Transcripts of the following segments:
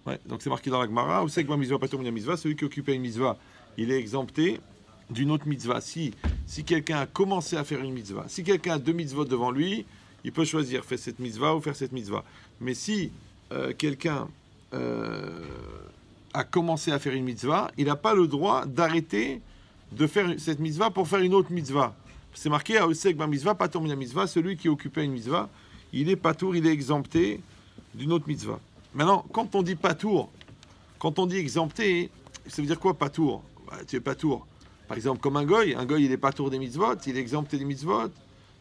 Ouais, donc c'est marqué dans la Gemara, Osek ba mitzvah patur mina mitzvah, celui qui occupait une mitzvah, il est exempté d'une autre mitzvah. Si quelqu'un a commencé à faire une mitzvah, si quelqu'un a deux mitzvot devant lui, il peut choisir faire cette mitzvah ou faire cette mitzvah. Mais si quelqu'un a commencé à faire une mitzvah, il n'a pas le droit d'arrêter de faire cette mitzvah pour faire une autre mitzvah. C'est marqué à Osek ba mitzvah patur mina mitzvah, celui qui occupait une mitzvah, il est patour, il est exempté d'une autre mitzvah. Maintenant, quand on dit patour, quand on dit exempté, ça veut dire quoi patour? Tu es patour. Par exemple, comme un goy il est patour des mitzvot, il est exempté des mitzvot.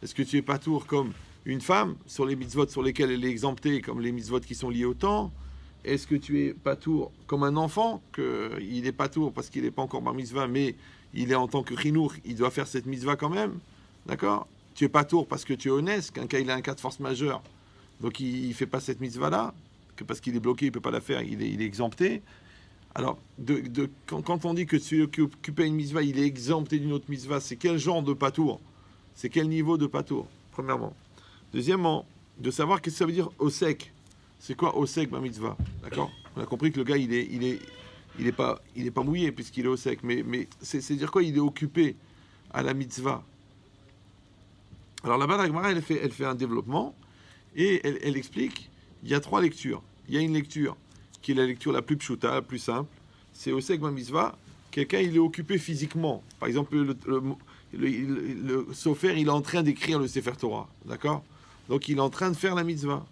Est-ce que tu es patour comme une femme sur les mitzvot sur lesquelles elle est exemptée, comme les mitzvot qui sont liés au temps? Est-ce que tu es patour comme un enfant, qu'il est patour parce qu'il n'est pas encore bar mitzvah, mais il est en tant que chinour, il doit faire cette mitzvah quand même? D'accord? Tu es patour parce que tu es honnête, qu'un cas il a un cas de force majeure, donc il ne fait pas cette mitzvah-là, que parce qu'il est bloqué, il ne peut pas la faire, il est exempté. Alors, quand on dit que celui qui occupait une mitzvah, il est exempté d'une autre mitzvah, c'est quel genre de patour? C'est quel niveau de patour, premièrement? Deuxièmement, de savoir qu'est-ce que ça veut dire osek. C'est quoi osek ma mitzvah? D'accord? On a compris que le gars, il est pas mouillé puisqu'il est osek, mais c'est dire quoi? Il est occupé à la mitzvah. Alors là-bas, la Gemara, elle fait un développement et elle explique, il y a trois lectures. Il y a une lecture qui est la lecture la plus pshuta, la plus simple. C'est osek ma mitzvah. Quelqu'un, il est occupé physiquement. Par exemple, le sofer, il est en train d'écrire le Sefer Torah. D'accord? Donc, il est en train de faire la mitzvah.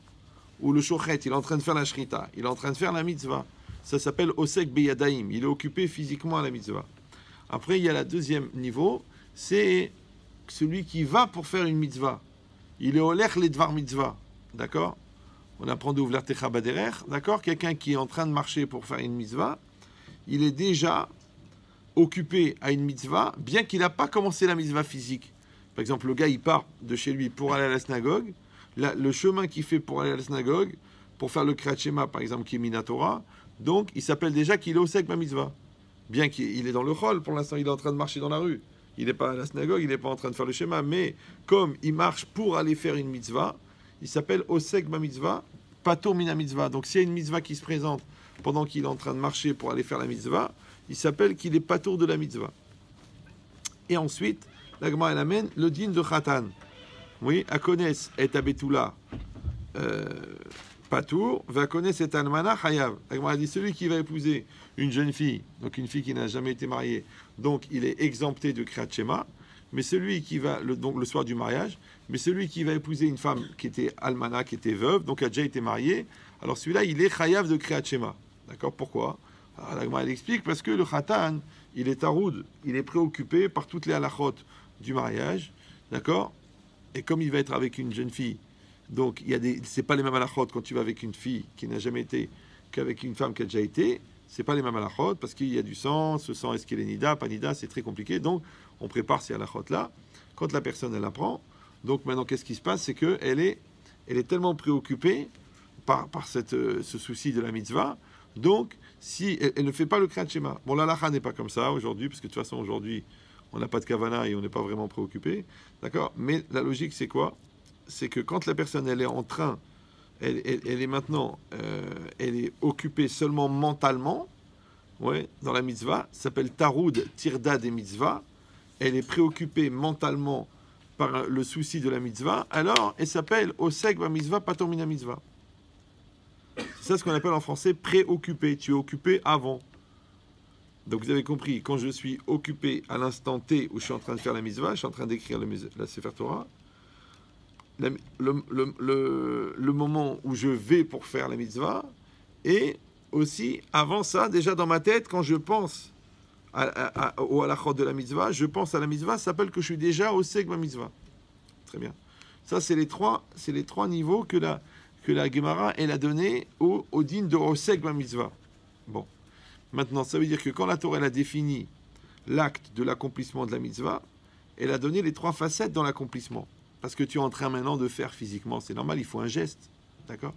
Ou le shochet, il est en train de faire la shrita. Il est en train de faire la mitzvah. Ça s'appelle osek beyadaim. Il est occupé physiquement à la mitzvah. Après, il y a le deuxième niveau. C'est celui qui va pour faire une mitzvah. Il est olech ledvar mitzvah. D'accord? On apprend de ouvrir techa baderer. D'accord? Quelqu'un qui est en train de marcher pour faire une mitzvah, il est déjà occupé à une mitzvah, bien qu'il n'a pas commencé la mitzvah physique. Par exemple, le gars, il part de chez lui pour aller à la synagogue. Le chemin qu'il fait pour aller à la synagogue, pour faire le Kriyat Shema, par exemple, qui est Minatora, donc il s'appelle déjà qu'il est osek ma mitzvah. Bien qu'il est dans le chol, pour l'instant, il est en train de marcher dans la rue. Il n'est pas à la synagogue, il n'est pas en train de faire le schéma, mais comme il marche pour aller faire une mitzvah, il s'appelle osek ma mitzvah, pato mina mitzvah. Donc s'il y a une mitzvah qui se présente pendant qu'il est en train de marcher pour aller faire la mitzvah, il s'appelle qu'il est patour de la mitzvah. Et ensuite, la Gemara elle amène le din de Khatan. Oui, Akones et Abetula patour, Vakones et Almana chayav. La Gemara dit celui qui va épouser une jeune fille, donc une fille qui n'a jamais été mariée, donc il est exempté de Kriyat Shema. Mais celui qui va, donc le soir du mariage, mais celui qui va épouser une femme qui était almana, qui était veuve, donc a déjà été mariée, alors celui-là, il est chayav de Kriyat Shema. D'accord? Pourquoi? Alors la Gemara elle explique parce que le khatan, il est taroud, il est préoccupé par toutes les halachot du mariage, d'accord? Et comme il va être avec une jeune fille, donc c'est pas les mêmes halachot quand tu vas avec une fille qui n'a jamais été qu'avec une femme qui a déjà été. C'est pas les mêmes halachot parce qu'il y a du sang, ce sang est-ce qu'il est nida, pas nida, c'est très compliqué. Donc on prépare ces halachot là. Quand la personne elle apprend, donc maintenant qu'est-ce qui se passe, c'est que elle est tellement préoccupée par ce souci de la mitzvah. Donc si elle ne fait pas le Kriyat Shema, bon l'halacha n'est pas comme ça aujourd'hui parce que de toute façon aujourd'hui on n'a pas de kavana et on n'est pas vraiment préoccupé, d'accord? Mais la logique c'est quoi? C'est que quand la personne elle est en train elle est maintenant, elle est occupée seulement mentalement, ouais, dans la mitzvah, ça s'appelle Taroud Tirda des mitzvahs, elle est préoccupée mentalement par le souci de la mitzvah, alors elle s'appelle Osek ba mitzvah patur mina mitzvah. C'est ça ce qu'on appelle en français préoccupé, tu es occupé avant. Donc vous avez compris, quand je suis occupé à l'instant T où je suis en train de faire la mitzvah, je suis en train d'écrire la Sefer Torah, le moment où je vais pour faire la mitzvah, et aussi avant ça, déjà dans ma tête, quand je pense au halachot de la mitzvah, je pense à la mitzvah, ça s'appelle que je suis déjà au seg ma mitzvah. Très bien. Ça, c'est les trois niveaux que la Gemara elle a donné au din de oseg ma mitzvah. Bon. Maintenant, ça veut dire que quand la Torah elle a défini l'acte de l'accomplissement de la mitzvah, elle a donné les trois facettes dans l'accomplissement. Parce que tu es en train maintenant de faire physiquement, c'est normal, il faut un geste, d'accord?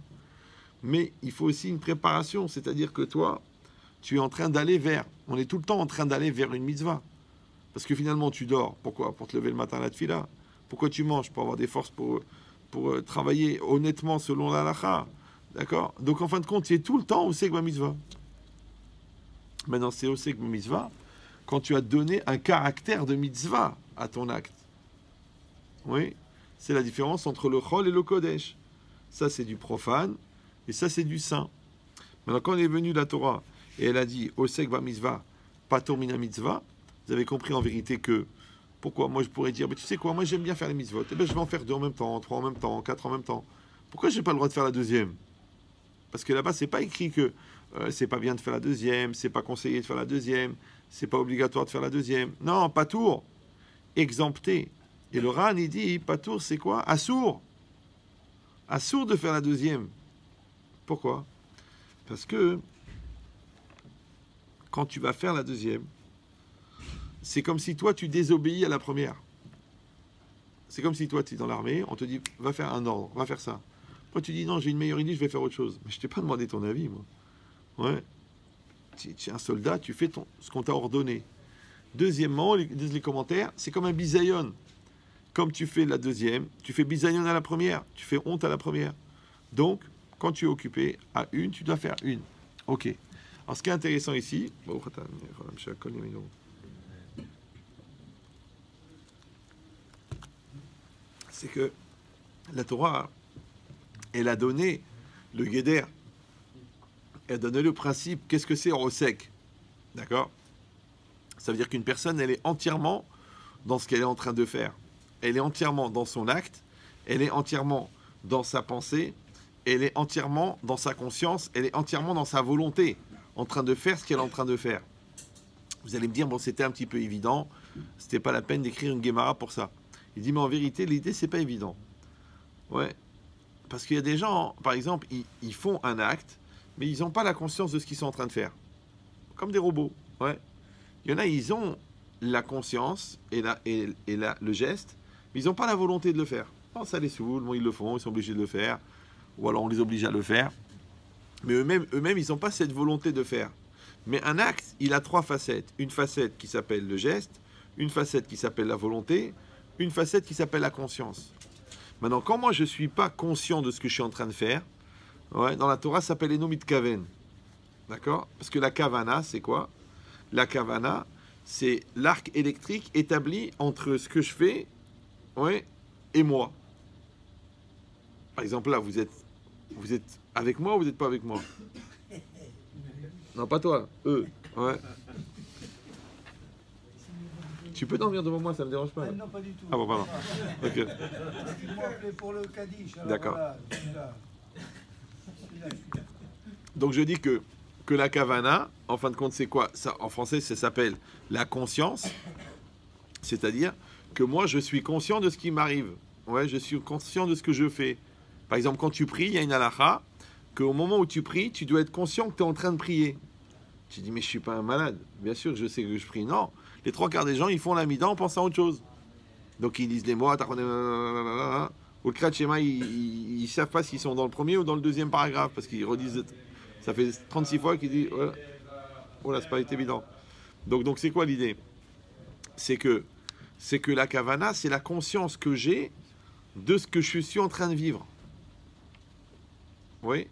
Mais il faut aussi une préparation, c'est-à-dire que toi, tu es en train d'aller vers, on est tout le temps en train d'aller vers une mitzvah. Parce que finalement, tu dors, pourquoi? Pour te lever le matin à la tefila. Pourquoi tu manges? Pour avoir des forces pour travailler honnêtement selon la halakha. D'accord? Donc en fin de compte, c'est tout le temps Osek Bamitzvah. Maintenant, c'est Osek Bamitzvah quand tu as donné un caractère de mitzvah à ton acte. Oui, c'est la différence entre le Chol et le Kodesh. Ça, c'est du profane, et ça, c'est du saint. Maintenant, quand est venue la Torah, et elle a dit Osek Bamitzvah, Pator Mina Mitzvah, vous avez compris en vérité que, pourquoi moi je pourrais dire, mais tu sais quoi, moi j'aime bien faire les mitzvot, et bien je vais en faire 2 en même temps, 3 en même temps, 4 en même temps. Pourquoi j'ai pas le droit de faire la deuxième? Parce que là-bas, c'est pas écrit que c'est pas bien de faire la deuxième, c'est pas conseillé de faire la deuxième, c'est pas obligatoire de faire la deuxième. Non, patour, exempté. Et le Ran, il dit, patour, c'est quoi? Assour. Assour de faire la deuxième. Pourquoi? Parce que quand tu vas faire la deuxième, c'est comme si toi, tu désobéis à la première. C'est comme si toi, tu es dans l'armée, on te dit, va faire un ordre, va faire ça. Toi, tu dis, non, j'ai une meilleure idée, je vais faire autre chose. Mais je t'ai pas demandé ton avis, moi. Ouais. Tu es un soldat, tu fais ce qu'on t'a ordonné. Deuxièmement, disent les commentaires, c'est comme un bisayon. Comme tu fais la deuxième, tu fais bisayon à la première, tu fais honte à la première. Donc, quand tu es occupé à une, tu dois faire une. Ok. Alors, ce qui est intéressant ici, c'est que la Torah, elle a donné le guéder, elle a donné le principe, qu'est-ce que c'est Osek? D'accord? Ça veut dire qu'une personne, elle est entièrement dans ce qu'elle est en train de faire. Elle est entièrement dans son acte, elle est entièrement dans sa pensée, elle est entièrement dans sa conscience, elle est entièrement dans sa volonté, en train de faire ce qu'elle est en train de faire. Vous allez me dire, bon, c'était un petit peu évident, c'était pas la peine d'écrire une Gemara pour ça. Il dit, mais en vérité, l'idée, c'est pas évident. Ouais. Parce qu'il y a des gens, par exemple, ils font un acte, mais ils n'ont pas la conscience de ce qu'ils sont en train de faire. Comme des robots. Ouais. Il y en a, ils ont la conscience et le geste, mais ils n'ont pas la volonté de le faire. Bon, ça les saoule, bon, ils le font, ils sont obligés de le faire, ou alors on les oblige à le faire. Mais eux-mêmes, ils n'ont pas cette volonté de faire. Mais un acte, il a 3 facettes. Une facette qui s'appelle le geste, une facette qui s'appelle la volonté, une facette qui s'appelle la conscience. Maintenant, quand moi je ne suis pas conscient de ce que je suis en train de faire, ouais, dans la Torah, ça s'appelle Enomit Kaven. D'accord? Parce que la Kavana, c'est quoi? La Kavana, c'est l'arc électrique établi entre ce que je fais, ouais, et moi. Par exemple, là, vous êtes avec moi ou vous n'êtes pas avec moi? Non, pas toi, eux. Ouais. Tu peux dormir devant moi, ça me dérange pas. Non, pas du tout. Ah bon, pardon. Ok. Ils m'ont appelé pour le Kaddish. D'accord. Voilà, Donc je dis que la kavana, en fin de compte, c'est quoi? Ça, en français, ça s'appelle la conscience. C'est-à-dire que moi, je suis conscient de ce qui m'arrive. Ouais, je suis conscient de ce que je fais. Par exemple, quand tu pries, il y a une halakha qu'au moment où tu pries, tu dois être conscient que tu es en train de prier. Tu dis, mais je suis pas un malade. Bien sûr que je sais que je prie. Non. Les 3 quarts des gens, ils font l'amida en pensant à autre chose. Donc ils disent les mots, ou le Kriyat Shema, ils savent pas s'ils sont dans le premier ou dans le deuxième paragraphe, parce qu'ils redisent. Ça fait 36 fois qu'ils disent, oh là, c'est pas évident. Donc c'est quoi l'idée? C'est que la kavana, c'est la conscience que j'ai de ce que je suis en train de vivre. Oui.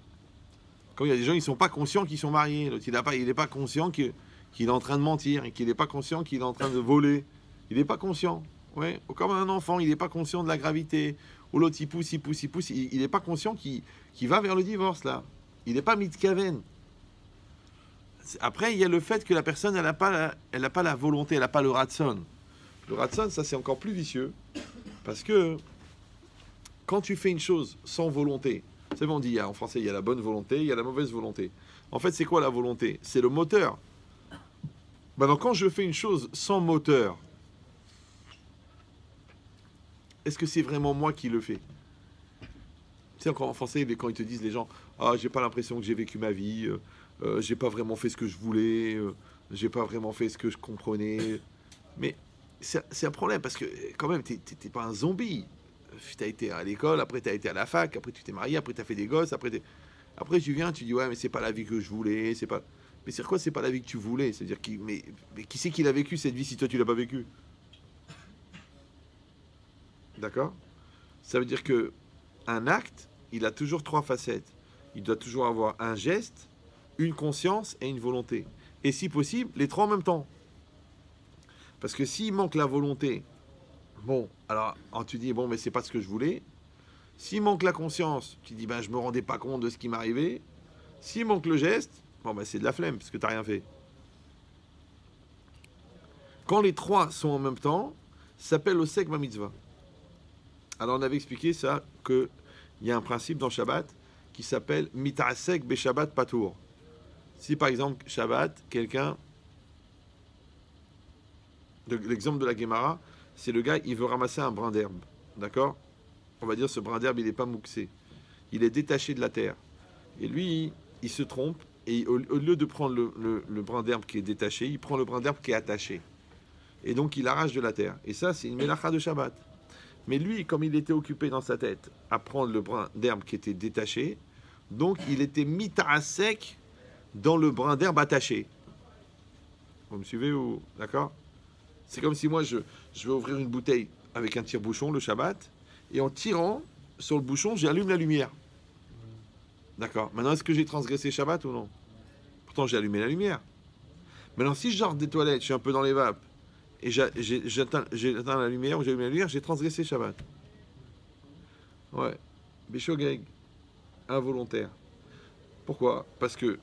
Quand il y a des gens, ils sont pas conscients qu'ils sont mariés. L'autre, il n'est pas conscient qu'il est en train de mentir, et qu'il n'est pas conscient qu'il est en train de voler. Il n'est pas conscient. Ouais. Comme un enfant, il n'est pas conscient de la gravité. Ou l'autre, il pousse. Il n'est pas conscient qu'il va vers le divorce, là. Il n'est pas mitkaven. Après, il y a le fait que la personne, elle n'a pas la volonté, elle n'a pas le ratson. Le ratson, ça, c'est encore plus vicieux. Parce que quand tu fais une chose sans volonté, c'est bon, on dit, en français, il y a la bonne volonté, il y a la mauvaise volonté. En fait, c'est quoi la volonté? C'est le moteur. Maintenant, quand je fais une chose sans moteur, est-ce que c'est vraiment moi qui le fais? Tu sais, encore en français, quand ils te disent, les gens, ah, j'ai pas l'impression que j'ai vécu ma vie, j'ai pas vraiment fait ce que je voulais, j'ai pas vraiment fait ce que je comprenais. Mais c'est un problème, parce que quand même, t'es pas un zombie. Tu as été à l'école, après tu as été à la fac, après tu t'es marié, après tu as fait des gosses, après tu viens, tu dis ouais, mais c'est pas la vie que je voulais, c'est pas. Mais c'est quoi, c'est pas la vie que tu voulais? C'est-à-dire mais qui c'est qui l'a vécu cette vie si toi tu l'as pas vécu? D'accord? Ça veut dire que un acte, il a toujours 3 facettes. il doit toujours avoir un geste, une conscience et une volonté. Et si possible, les trois en même temps. Parce que s'il manque la volonté, bon, alors tu dis, bon, mais c'est pas ce que je voulais. S'il manque la conscience, tu dis, ben, je me rendais pas compte de ce qui m'arrivait. S'il manque le geste, bon, ben, c'est de la flemme, parce que t'as rien fait. Quand les trois sont en même temps, ça s'appelle Osek ma mitzvah. Alors on avait expliqué ça, qu'il y a un principe dans Shabbat qui s'appelle Mita'asek be Shabbat patour. Si par exemple, Shabbat, quelqu'un, l'exemple de la Gemara, c'est le gars, il veut ramasser un brin d'herbe. D'accord? On va dire ce brin d'herbe, il n'est pas mouxé. Il est détaché de la terre. Et lui, il se trompe, et au lieu de prendre le brin d'herbe qui est détaché, il prend le brin d'herbe qui est attaché. Et donc il arrache de la terre. Et ça, c'est une mélacha de Shabbat. Mais lui, comme il était occupé dans sa tête à prendre le brin d'herbe qui était détaché, donc il était mita'asek dans le brin d'herbe attaché. Vous me suivez ou d'accord? C'est comme si moi je vais ouvrir une bouteille avec un tire-bouchon le Shabbat, et en tirant sur le bouchon, j'allume la lumière. D'accord. Maintenant, est-ce que j'ai transgressé Shabbat ou non? Pourtant, j'ai allumé la lumière. Maintenant, si je sors des toilettes, je suis un peu dans les vapes, et j'éteins la lumière, ou j'allume la lumière, j'ai transgressé Shabbat. Ouais. Béchogeg, involontaire. Pourquoi? Parce que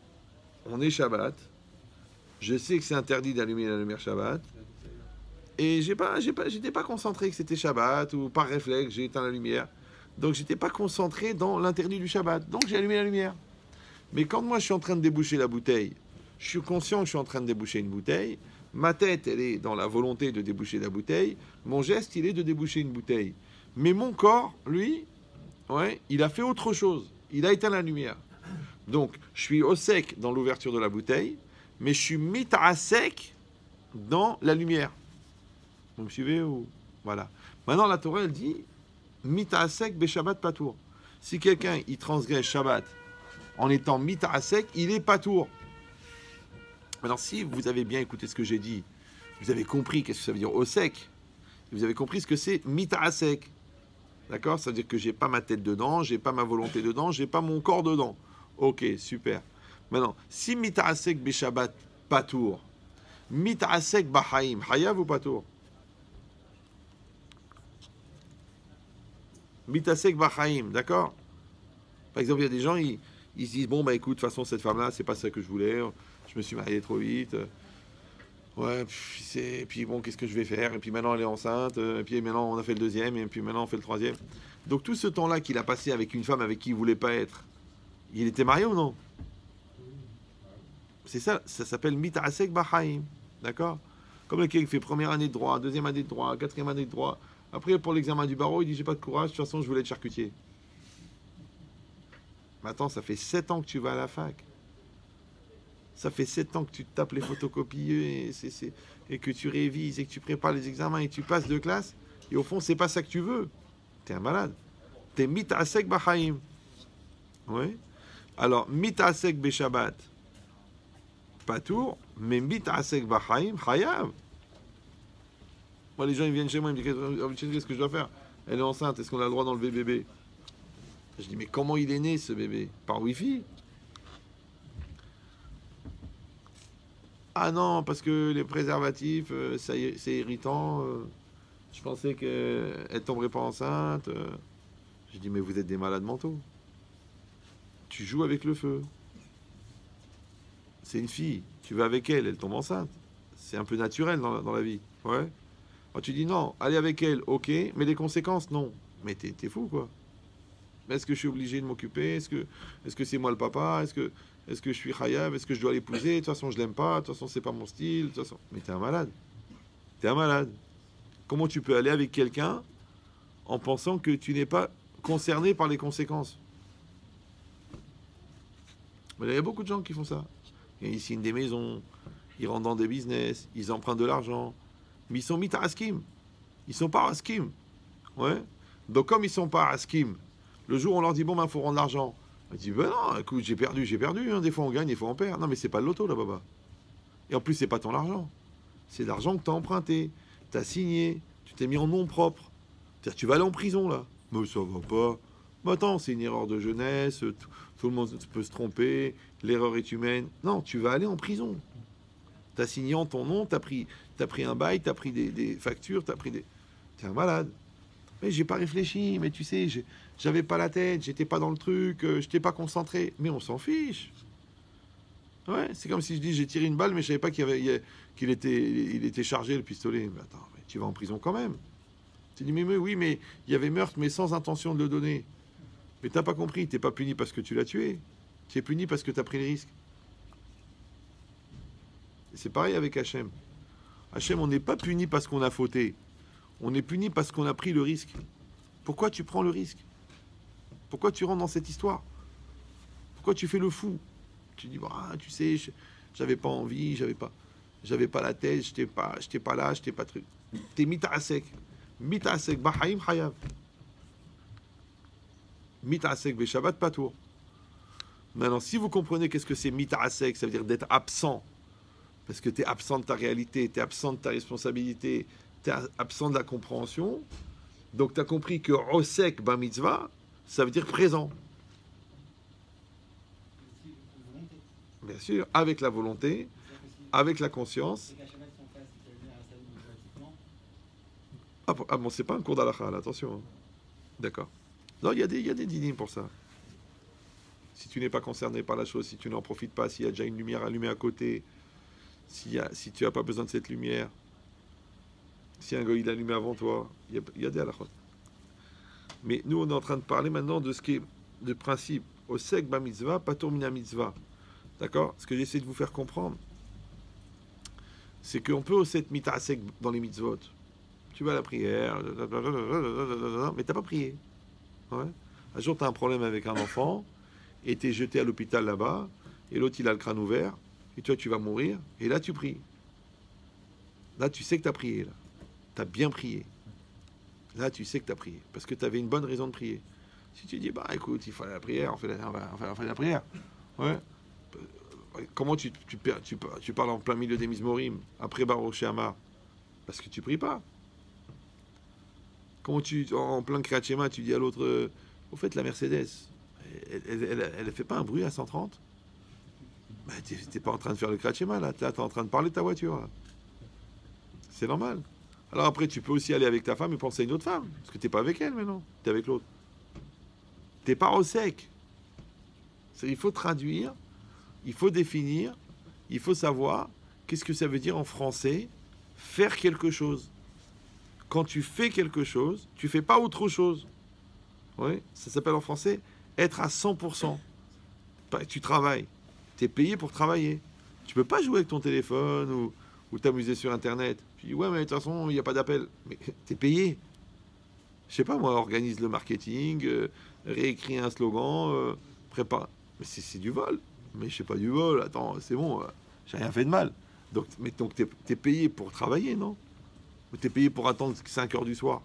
on est Shabbat, je sais que c'est interdit d'allumer la lumière Shabbat, et j'étais pas concentré que c'était Shabbat, ou par réflexe, j'ai éteint la lumière. Donc, j'étais pas concentré dans l'interdit du Shabbat. Donc, j'ai allumé la lumière. Mais quand moi, je suis en train de déboucher la bouteille, je suis conscient que je suis en train de déboucher une bouteille, ma tête, elle est dans la volonté de déboucher la bouteille, mon geste, il est de déboucher une bouteille. Mais mon corps, lui, ouais, il a fait autre chose. Il a éteint la lumière. Donc, je suis au sec dans l'ouverture de la bouteille, mais je suis mis à sec dans la lumière. Vous me suivez ou... Voilà. Maintenant, la Torah, elle dit Mita'asek be Shabbat patour. Si quelqu'un, il transgresse Shabbat en étant mita'asek, il est patour. Maintenant, si vous avez bien écouté ce que j'ai dit, vous avez compris qu'est-ce que ça veut dire au sec, vous avez compris ce que c'est mita'asek. D'accord? Ça veut dire que j'ai pas ma tête dedans, j'ai pas ma volonté dedans, j'ai pas mon corps dedans. Ok, super. Maintenant, si mita'asek be Shabbat patour, mita'asek bahaim, hayav ou patour? Mitasek Bachaim, d'accord? Par exemple, il y a des gens, ils se disent, bon, bah écoute, de toute façon, cette femme-là, c'est pas ça que je voulais, je me suis marié trop vite, ouais, puis bon, qu'est-ce que je vais faire? Et puis maintenant, elle est enceinte, et puis maintenant, on a fait le deuxième, et puis maintenant, on fait le troisième. Donc, tout ce temps-là qu'il a passé avec une femme avec qui il voulait pas être, il était marié ou non? C'est ça, ça s'appelle Mitasek Bachaim, d'accord? Comme le qui fait première année de droit, deuxième année de droit, quatrième année de droit. Après, pour l'examen du barreau, il dit, j'ai pas de courage, de toute façon, je voulais être charcutier. Maintenant, ça fait 7 ans que tu vas à la fac. Ça fait 7 ans que tu tapes les photocopies et que tu révises et que tu prépares les examens et que tu passes de classe. Et au fond, c'est pas ça que tu veux. T'es un malade. T'es mit'asek bachaim. Oui. Alors, mit'asek beshabbat, patour, mais mit'asek bachaim, chayav. Moi, les gens, ils viennent chez moi, ils me disent, qu'est-ce que je dois faire? Elle est enceinte, est-ce qu'on a le droit d'enlever le bébé? Je dis, mais comment il est né, ce bébé? Par Wi-Fi? Ah non, parce que les préservatifs, c'est irritant. Je pensais qu'elle ne tomberait pas enceinte. Je dis, mais vous êtes des malades mentaux. Tu joues avec le feu. C'est une fille, tu vas avec elle, elle tombe enceinte. C'est un peu naturel dans la vie. Ouais. Alors tu dis non, allez avec elle, ok, mais les conséquences, non. Mais t'es fou, quoi. Est-ce que je suis obligé de m'occuper? Est-ce que c'est moi le papa? Est-ce que je suis chayav? Est-ce que je dois l'épouser? De toute façon, je l'aime pas. De toute façon, c'est pas mon style. De toute façon... Mais t'es un malade. T'es un malade. Comment tu peux aller avec quelqu'un en pensant que tu n'es pas concerné par les conséquences? Mais il y a beaucoup de gens qui font ça. Ils signent des maisons, ils rentrent dans des business, ils empruntent de l'argent. Mais ils sont mis à askim. Ils sont pas askim. Ouais. Donc comme ils sont pas askim, le jour où on leur dit bon ben faut rendre l'argent, ils disent ben non, écoute, j'ai perdu. Hein. Des fois on gagne, des fois on perd. Non mais c'est pas le loto là, baba. Et en plus c'est pas ton argent. C'est l'argent que tu as emprunté, tu as signé, tu t'es mis en nom propre. C'est-à-dire tu vas aller en prison là. Mais ça va pas. Bon, attends, c'est une erreur de jeunesse, tout le monde peut se tromper, l'erreur est humaine. Non, tu vas aller en prison. Tu as signé en ton nom, tu as pris un bail, tu as pris des factures, tu as pris des... T'es un malade. Mais j'ai pas réfléchi, mais tu sais, j'avais pas la tête, j'étais pas dans le truc, je t'ai pas concentré. Mais on s'en fiche. Ouais, c'est comme si je dis j'ai tiré une balle, mais je savais pas qu'il était chargé le pistolet. Mais attends, mais tu vas en prison quand même. Tu dis mais oui, mais il y avait meurtre, mais sans intention de le donner. Mais t'as pas compris, t'es pas puni parce que tu l'as tué. Tu es puni parce que tu as pris le risque. Et c'est pareil avec Hachem. Hachem, on n'est pas puni parce qu'on a fauté. On est puni parce qu'on a pris le risque. Pourquoi tu prends le risque? Pourquoi tu rentres dans cette histoire? Pourquoi tu fais le fou? Tu dis, bah, tu sais, j'avais pas envie, j'avais pas la tête, j'étais pas là, j'étais pas truc. T'es mita sec. Mita sec, bahaim hayav. Mita sec, Shabbat patour. Maintenant, si vous comprenez qu'est-ce que c'est mita sec, ça veut dire d'être absent. Parce que tu es absent de ta réalité, tu es absent de ta responsabilité, tu es absent de la compréhension. Donc tu as compris que Osek ba mitzvah, ça veut dire présent. Bien sûr, avec la volonté, avec la conscience. Ah bon, c'est pas un cours d'halakha, attention. Hein. D'accord. Non, il y a des dynimes pour ça. Si tu n'es pas concerné par la chose, si tu n'en profites pas, s'il y a déjà une lumière allumée à côté, si tu n'as pas besoin de cette lumière, si un gars il allume avant toi, il y a des halakhot. Mais nous, on est en train de parler maintenant de ce qui est de principe. Osek ba mitzvah, patur mina mitzvah. D'accord? Ce que j'essaie de vous faire comprendre, c'est qu'on peut aussi être mitasek dans les mitzvot. Tu vas à la prière, mais tu n'as pas prié. Ouais. Un jour, tu as un problème avec un enfant, et tu es jeté à l'hôpital là-bas, et l'autre, il a le crâne ouvert, et toi, tu vas mourir, et là, tu pries. Là, tu sais que tu as prié. Tu as bien prié. Là, tu sais que tu as prié, parce que tu avais une bonne raison de prier. Si tu dis, bah écoute, il faut la prière, on fait la prière. Ouais. Comment tu parles en plein milieu des Mizmorim, après Baruch She'amar? Parce que tu pries pas. Comment en plein Kriyat Shema, tu dis à l'autre, au fait, la Mercedes, elle fait pas un bruit à 130? Bah, t'es pas en train de faire le Kriyat Shema, là. T'es en train de parler de ta voiture, là. C'est normal. Alors après, tu peux aussi aller avec ta femme et penser à une autre femme. Parce que t'es pas avec elle maintenant. T'es avec l'autre. T'es pas au sec. Il faut traduire, il faut définir, il faut savoir qu'est-ce que ça veut dire en français, faire quelque chose. Quand tu fais quelque chose, tu fais pas autre chose. Oui, ça s'appelle en français être à 100%. Tu travailles. Tu es payé pour travailler. Tu peux pas jouer avec ton téléphone ou t'amuser sur Internet. Tu dis, ouais, mais de toute façon, il n'y a pas d'appel. Mais tu es payé. Je sais pas, moi, organise le marketing, réécris un slogan, prépare. Mais c'est du vol. Mais je sais pas du vol, attends, c'est bon, j'ai rien fait de mal. Donc tu es payé pour travailler, non? Ou tu es payé pour attendre 5 heures du soir?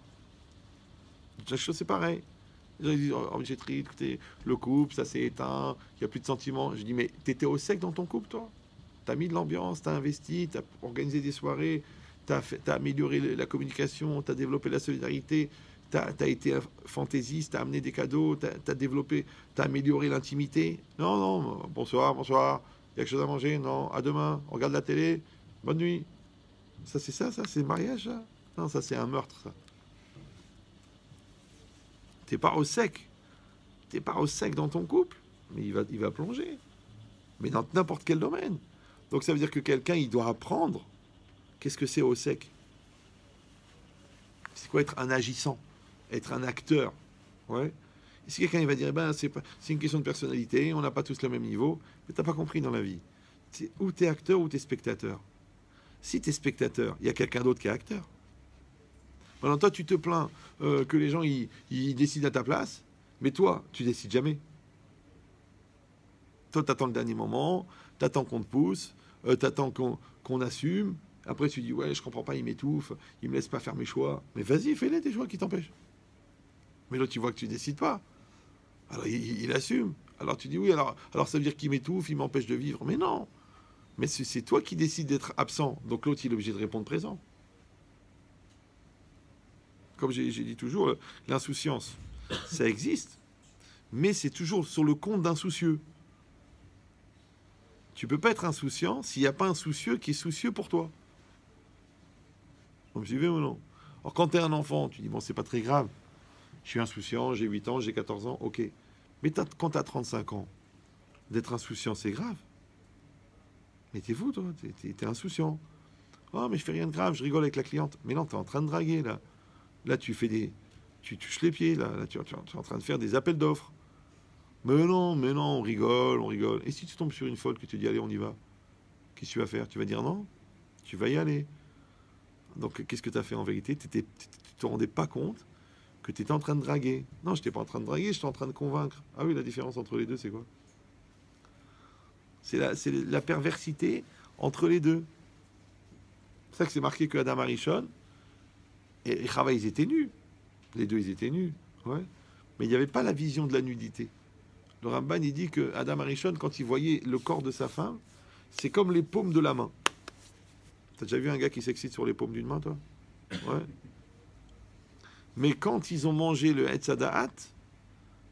La chose, c'est pareil. Les gens disent, oh, j'ai triste, écoutez, le couple, ça s'est éteint, il n'y a plus de sentiments. Je dis, mais tu étais au sec dans ton couple, toi? Tu as mis de l'ambiance, tu as investi, tu as organisé des soirées, tu as amélioré la communication, tu as développé la solidarité, tu as été fantaisiste, tu as amené des cadeaux, tu as développé, tu as amélioré l'intimité. Non, non, bonsoir, il y a quelque chose à manger? Non, à demain, on regarde la télé, bonne nuit. Ça, c'est le mariage, ça? Non, ça, c'est un meurtre, ça. T'es pas au sec. T'es pas au sec dans ton couple, mais il va plonger. Mais dans n'importe quel domaine. Donc ça veut dire que quelqu'un, il doit apprendre qu'est-ce que c'est au sec. C'est quoi être un agissant, être un acteur. Ouais. Et si quelqu'un il va dire, ben c'est une question de personnalité, on n'a pas tous le même niveau, mais t'as pas compris dans la vie. C'est ou t'es acteur ou t'es spectateur. Si t'es spectateur, il y a quelqu'un d'autre qui est acteur. Maintenant, toi, tu te plains que les gens ils décident à ta place, mais toi, tu décides jamais. Toi, tu attends le dernier moment, tu attends qu'on te pousse, tu attends qu'on assume. Après, tu dis, ouais, je comprends pas, il m'étouffe, il me laisse pas faire mes choix. Mais vas-y, fais-les tes choix qui t'empêchent. Mais là, tu vois que tu décides pas. Alors, il assume. Alors, tu dis, oui, alors ça veut dire qu'il m'étouffe, il m'empêche de vivre. Mais non. Mais c'est toi qui décides d'être absent. Donc, l'autre, il est obligé de répondre présent. Comme j'ai dit toujours, l'insouciance, ça existe. mais c'est toujours sur le compte d'un soucieux. Tu peux pas être insouciant s'il n'y a pas un soucieux qui est soucieux pour toi. Vous me suivez ou non? Alors quand tu es un enfant, tu dis bon c'est pas très grave, je suis insouciant, j'ai 8 ans, j'ai 14 ans, ok. Mais quand tu as 35 ans, d'être insouciant c'est grave. Mais t'es fou toi, t'es insouciant. Oh mais je fais rien de grave, je rigole avec la cliente. Mais non, tu es en train de draguer là. Là tu touches les pieds là, tu es en train de faire des appels d'offres. Mais non, on rigole, on rigole. Et si tu tombes sur une folle que tu dis allez on y va, qu'est-ce que tu vas faire? Tu vas dire non? Tu vas y aller. Donc, qu'est-ce que tu as fait en vérité? Tu ne te rendais pas compte que tu étais en train de draguer. Non, je n'étais pas en train de draguer, j'étais en train de convaincre. Ah oui, la différence entre les deux, c'est quoi? C'est la perversité entre les deux. C'est ça que c'est marqué que Adam Arishon et Chava, ils étaient nus. Les deux, ils étaient nus. Ouais. Mais il n'y avait pas la vision de la nudité. Le Ramban, il dit que Adam Arishon, quand il voyait le corps de sa femme, c'est comme les paumes de la main. T'as déjà vu un gars qui s'excite sur les paumes d'une main, toi? Ouais. Mais quand ils ont mangé le Hetzadaat,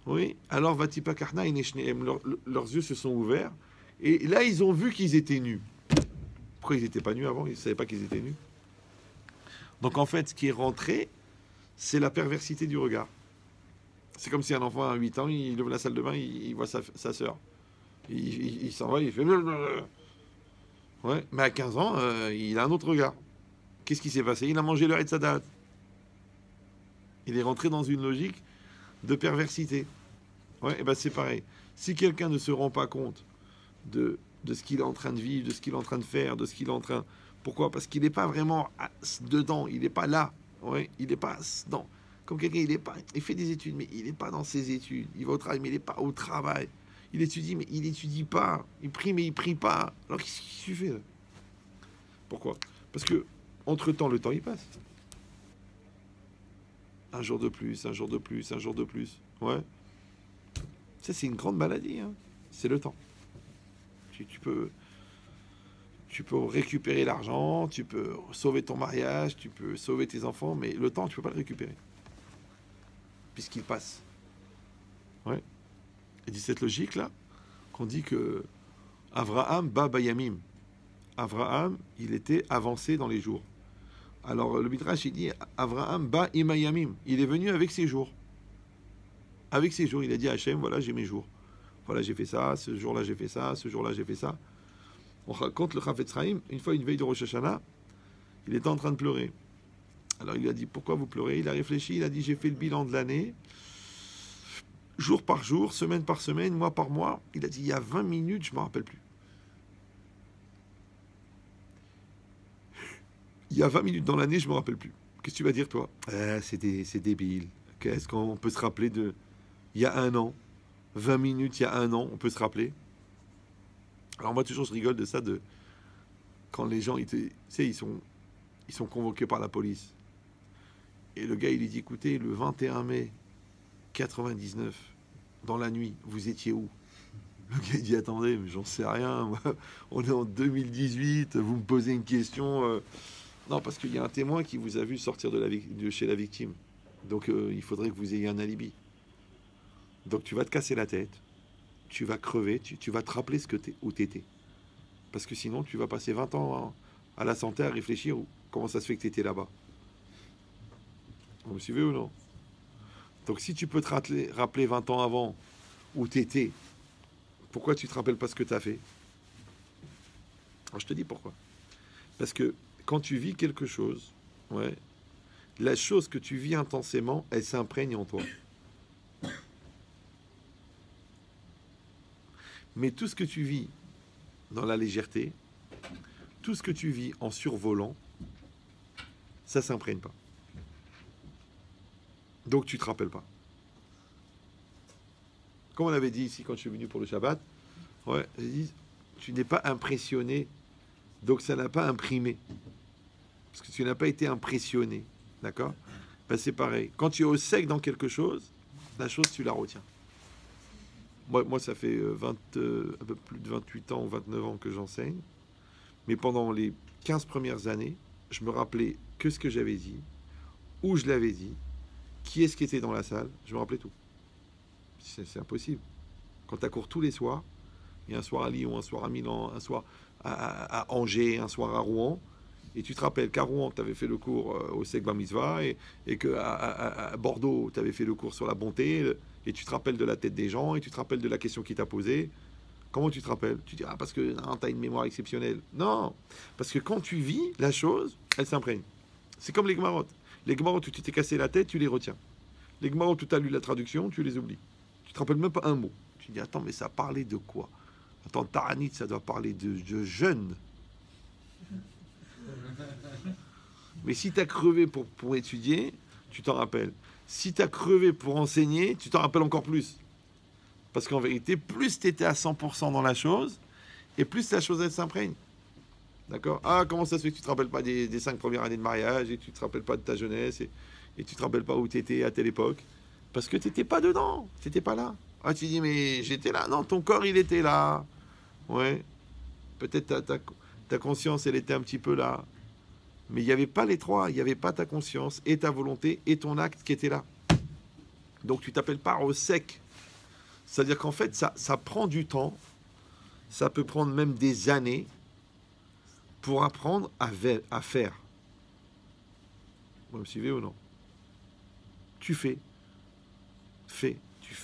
oui, alors Vatipa Karna et Neshneem, leurs yeux se sont ouverts, et là ils ont vu qu'ils étaient nus. Pourquoi ils n'étaient pas nus avant? Ils ne savaient pas qu'ils étaient nus. Donc en fait, ce qui est rentré, c'est la perversité du regard. C'est comme si un enfant à 8 ans, il ouvre la salle de bain, il voit sa sœur. Il s'en va, il fait... Ouais, mais à 15 ans, il a un autre regard. Qu'est-ce qui s'est passé? Il a mangé le Hetzadaat. Il est rentré dans une logique de perversité. Ouais, et ben c'est pareil. Si quelqu'un ne se rend pas compte de ce qu'il est en train de vivre, de ce qu'il est en train de faire, de ce qu'il est en train... Pourquoi? Parce qu'il n'est pas vraiment dedans, il n'est pas là. Ouais, il n'est pas dans... Comme quelqu'un, il fait des études, mais il n'est pas dans ses études. Il va au travail, mais il n'est pas au travail. Il étudie, mais il n'étudie pas. Il prie, mais il prie pas. Alors qu'est-ce qu'il fait là? Pourquoi? Parce que, entre-temps, le temps, il passe. Un jour de plus, un jour de plus, un jour de plus. Ouais. Ça, c'est une grande maladie. Hein. C'est le temps. Tu peux récupérer l'argent, tu peux sauver ton mariage, tu peux sauver tes enfants, mais le temps, tu peux pas le récupérer. Puisqu'il passe. Ouais. Et dit cette logique-là, qu'on dit que Avraham ba bayamim. Avraham, il était avancé dans les jours. Alors le Midrash, il dit Avraham ba imayamim. Il est venu avec ses jours. Avec ses jours, il a dit à Hachem, voilà, j'ai mes jours. Voilà, j'ai fait ça, ce jour-là, j'ai fait ça, ce jour-là, j'ai fait ça. On raconte le Chafetz Chaim, une fois, une veille de Rosh Hashanah, il était en train de pleurer. Alors il lui a dit, pourquoi vous pleurez? Il a réfléchi, il a dit, j'ai fait le bilan de l'année, jour par jour, semaine par semaine, mois par mois. Il a dit, il y a 20 minutes, je ne me rappelle plus. Il y a 20 minutes dans l'année, je ne me rappelle plus. Qu'est-ce que tu vas dire, toi? C'est débile. Qu'est-ce qu'on peut se rappeler de... Il y a un an, 20 minutes, il y a un an, on peut se rappeler. Alors moi, toujours, je rigole de ça, de quand les gens, tu sais, ils sont convoqués par la police. Et le gars, il lui dit, écoutez, le 21 mai 99, dans la nuit, vous étiez où? Le gars, il dit, attendez, mais j'en sais rien. On est en 2018, vous me posez une question... Non, parce qu'il y a un témoin qui vous a vu sortir de chez la victime. Donc, il faudrait que vous ayez un alibi. Donc, tu vas te casser la tête, tu vas crever, tu vas te rappeler où tu étais. Parce que sinon, tu vas passer 20 ans à la santé à réfléchir comment ça se fait que tu étais là-bas. Vous me suivez ou non? Donc, si tu peux te rappeler 20 ans avant où tu étais, pourquoi tu ne te rappelles pas ce que tu as fait? Alors, je te dis pourquoi. Parce que quand tu vis quelque chose, ouais, la chose que tu vis intensément, elle s'imprègne en toi. Mais tout ce que tu vis dans la légèreté, tout ce que tu vis en survolant, ça s'imprègne pas. Donc tu te rappelles pas. Comme on avait dit ici quand je suis venu pour le Shabbat, ouais, j'ai dit, tu n'es pas impressionné, donc ça n'a pas imprimé. Parce que tu n'as pas été impressionné. D'accord? Ben c'est pareil. Quand tu es au sec dans quelque chose, la chose, tu la retiens. Moi ça fait un peu plus de 28 ans ou 29 ans que j'enseigne. Mais pendant les 15 premières années, je me rappelais que ce que j'avais dit, où je l'avais dit, qui est-ce qui était dans la salle, je me rappelais tout. C'est impossible. Quand tu cours tous les soirs, il y a un soir à Lyon, un soir à Milan, un soir à Angers, un soir à Rouen, et tu te rappelles qu'à Rouen, tu avais fait le cours au Sek Bar Mitzvah, et qu'à Bordeaux, tu avais fait le cours sur la bonté, et tu te rappelles de la tête des gens, et tu te rappelles de la question qu'il t'a posée. Comment tu te rappelles? Tu dis, ah, parce que tu as une mémoire exceptionnelle. Non, parce que quand tu vis la chose, elle s'imprègne. C'est comme les Gemarotes. Les Gemarotes où tu t'es cassé la tête, tu les retiens. Les Gemarotes où tu as lu la traduction, tu les oublies. Tu te rappelles même pas un mot. Tu dis, attends, mais ça parlait de quoi? Attends, Taranit, ça doit parler de jeûne. Mais si tu as crevé pour étudier, tu t'en rappelles. Si tu as crevé pour enseigner, tu t'en rappelles encore plus. Parce qu'en vérité, plus tu étais à 100% dans la chose, et plus la chose, elle s'imprègne. D'accord? Ah, comment ça se fait que tu ne te rappelles pas des 5 premières années de mariage, et tu ne te rappelles pas de ta jeunesse, et tu ne te rappelles pas où tu étais à telle époque? Parce que tu n'étais pas dedans, tu n'étais pas là. Ah, tu dis, mais j'étais là. Non, ton corps, il était là. Ouais. Peut-être ta conscience, elle était un petit peu là. Mais il n'y avait pas les trois. Il n'y avait pas ta conscience, et ta volonté, et ton acte qui étaient là. Donc, tu t'appelles pas au sec. C'est-à-dire qu'en fait, ça prend du temps. Ça peut prendre même des années pour apprendre à faire. Vous me suivez ou non? Tu fais. Tu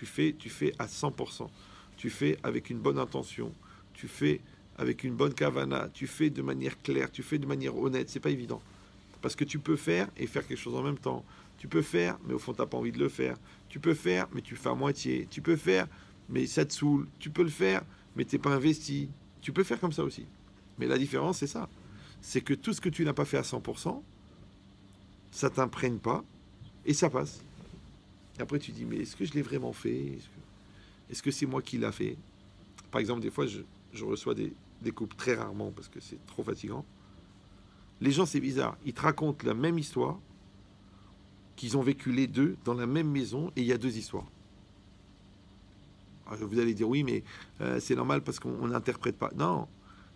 fais à 100%. Tu fais avec une bonne intention. Tu fais avec une bonne kavana. Tu fais de manière claire. Tu fais de manière honnête. C'est pas évident. Parce que tu peux faire et faire quelque chose en même temps. Tu peux faire, mais au fond, tu n'as pas envie de le faire. Tu peux faire, mais tu fais à moitié. Tu peux faire, mais ça te saoule. Tu peux le faire, mais tu n'es pas investi. Tu peux faire comme ça aussi. Mais la différence, c'est ça. C'est que tout ce que tu n'as pas fait à 100%, ça ne t'imprègne pas et ça passe. Et après, tu dis, mais est-ce que je l'ai vraiment fait? Est-ce que c'est moi qui l'a fait? Par exemple, des fois, je reçois des couples très rarement parce que c'est trop fatigant. Les gens, c'est bizarre. Ils te racontent la même histoire qu'ils ont vécu les deux dans la même maison et il y a deux histoires. Alors, vous allez dire, oui, mais c'est normal parce qu'on n'interprète pas. Non,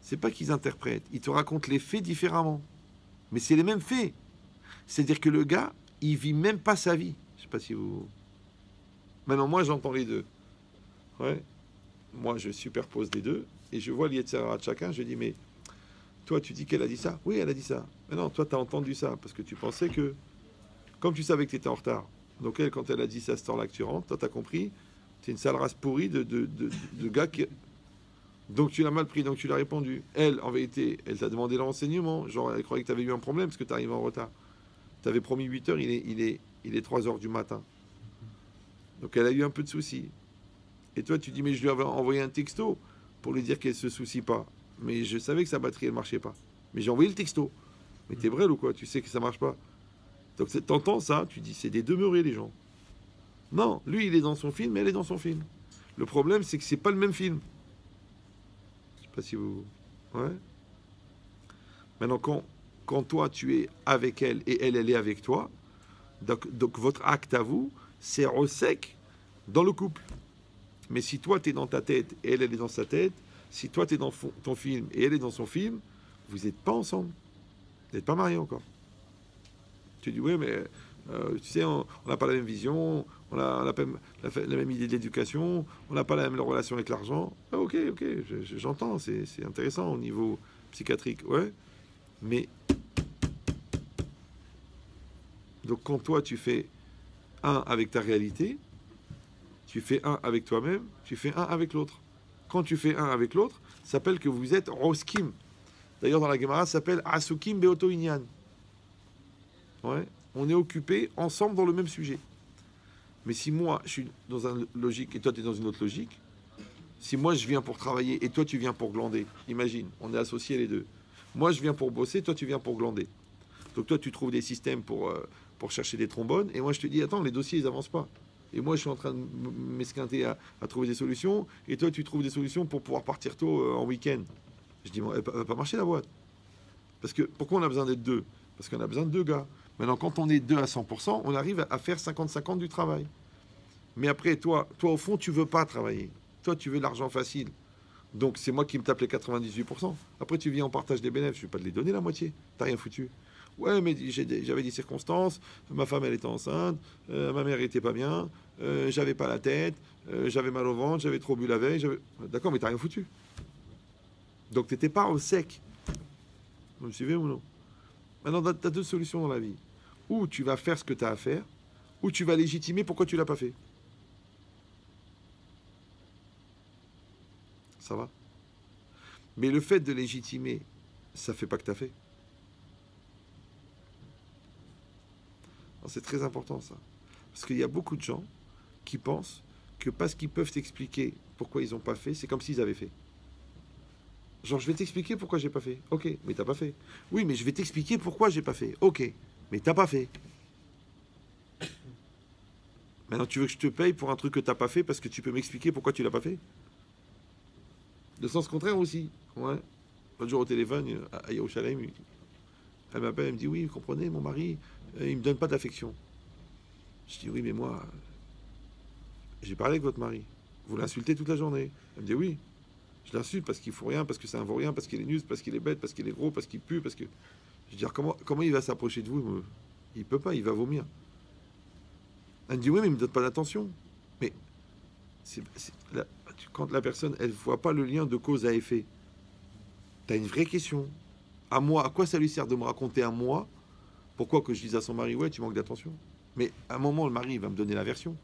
c'est pas qu'ils interprètent. Ils te racontent les faits différemment. Mais c'est les mêmes faits. C'est-à-dire que le gars, il vit même pas sa vie. Je sais pas si vous... Maintenant, moi, j'entends les deux. Ouais. Moi, je superpose les deux et je vois l'Yetzirah de chacun. Je dis, mais toi, tu dis qu'elle a dit ça? Oui, elle a dit ça. Mais non, toi, tu as entendu ça parce que tu pensais que... Comme tu savais que tu étais en retard. Donc, elle, quand elle a dit ça à ce temps-là que tu rentres, toi, tu as compris. C'est une sale race pourrie de gars qui... Donc, tu l'as mal pris, donc tu l'as répondu. Elle, en vérité, elle t'a demandé le renseignement. Genre, elle croyait que tu avais eu un problème parce que tu arrives en retard. Tu avais promis 8 heures, il est 3 heures du matin. Donc, elle a eu un peu de soucis. Et toi, tu dis, mais je lui avais envoyé un texto pour lui dire qu'elle se soucie pas. Mais je savais que sa batterie, elle marchait pas. Mais j'ai envoyé le texto. Mais t'es brel ou quoi? Tu sais que ça marche pas. Donc, t'entends ça, tu dis, c'est des demeurés, les gens. Non, lui, il est dans son film, elle est dans son film. Le problème, c'est que c'est pas le même film. Je sais pas si vous... Ouais. Maintenant, quand toi, tu es avec elle et elle est avec toi, donc votre acte à vous, c'est au sec dans le couple. Mais si toi, tu es dans ta tête et elle est dans sa tête, si toi, tu es dans ton film et elle est dans son film, vous n'êtes pas ensemble. Vous n'êtes pas mariés encore. Tu dis, oui, mais tu sais, on n'a pas la même vision, on n'a pas la même idée de l'éducation, on n'a pas la même relation avec l'argent. Ah, ok, j'entends, c'est intéressant au niveau psychiatrique, ouais. Mais, donc quand toi, tu fais un avec ta réalité, tu fais un avec toi-même, tu fais un avec l'autre. Quand tu fais un avec l'autre, ça s'appelle que vous êtes Roskim. D'ailleurs, dans la Gemara, ça s'appelle Asukim Beoto Inyan. Ouais. On est occupés ensemble dans le même sujet. Mais si moi, je suis dans une logique et toi, tu es dans une autre logique, si moi, je viens pour travailler et toi, tu viens pour glander, imagine, on est associés les deux. Moi, je viens pour bosser, toi, tu viens pour glander. Donc toi, tu trouves des systèmes pour chercher des trombones et moi, je te dis, attends, les dossiers, ils avancent pas. Et moi, je suis en train de m'esquinter à trouver des solutions. Et toi, tu trouves des solutions pour pouvoir partir tôt en week-end. Je dis, bon, elle va pas marcher la boîte. Parce que, pourquoi on a besoin d'être deux? Parce qu'on a besoin de deux gars. Maintenant, quand on est deux à 100%, on arrive à faire 50-50 du travail. Mais après, toi, au fond, tu veux pas travailler. Toi, tu veux l'argent facile. Donc, c'est moi qui me tape les 98%. Après, tu viens en partage des bénéfices. Je ne vais pas te les donner la moitié. T'as rien foutu. Ouais, mais j'avais des circonstances, ma femme elle était enceinte, ma mère était pas bien, j'avais pas la tête, j'avais mal au ventre, j'avais trop bu la veille. D'accord, mais t'as rien foutu. Donc t'étais pas au sec. Vous me suivez ou non? Maintenant, tu as deux solutions dans la vie. Ou tu vas faire ce que tu as à faire, ou tu vas légitimer pourquoi tu l'as pas fait. Ça va? Mais le fait de légitimer, ça fait pas que tu as fait. C'est très important ça. Parce qu'il y a beaucoup de gens qui pensent que parce qu'ils peuvent t'expliquer pourquoi ils n'ont pas fait, c'est comme s'ils avaient fait. Genre, je vais t'expliquer pourquoi j'ai pas fait. Ok, mais t'as pas fait. Oui, mais je vais t'expliquer pourquoi j'ai pas fait. Ok, mais t'as pas fait. Maintenant, tu veux que je te paye pour un truc que t'as pas fait parce que tu peux m'expliquer pourquoi tu l'as pas fait? Le sens contraire aussi. Ouais. L'autre jour au téléphone, à Yerushalayim, elle m'appelle, elle me dit oui, vous comprenez, mon mari, il me donne pas d'affection. Je dis oui, mais moi, j'ai parlé avec votre mari. Vous l'insultez toute la journée. Elle me dit oui. Je l'insulte parce qu'il faut rien, parce que c'est un vaurien, parce qu'il est nul, parce qu'il est bête, parce qu'il est gros, parce qu'il pue, parce que. Je veux dire, comment il va s'approcher de vous? Il peut pas, il va vomir. Elle me dit oui, mais il me donne pas d'attention. Mais quand la personne, elle voit pas le lien de cause à effet, tu as une vraie question. À moi, à quoi ça lui sert de me raconter à moi pourquoi que je dise à son mari, ouais, tu manques d'attention? Mais à un moment, le mari, il va me donner la version.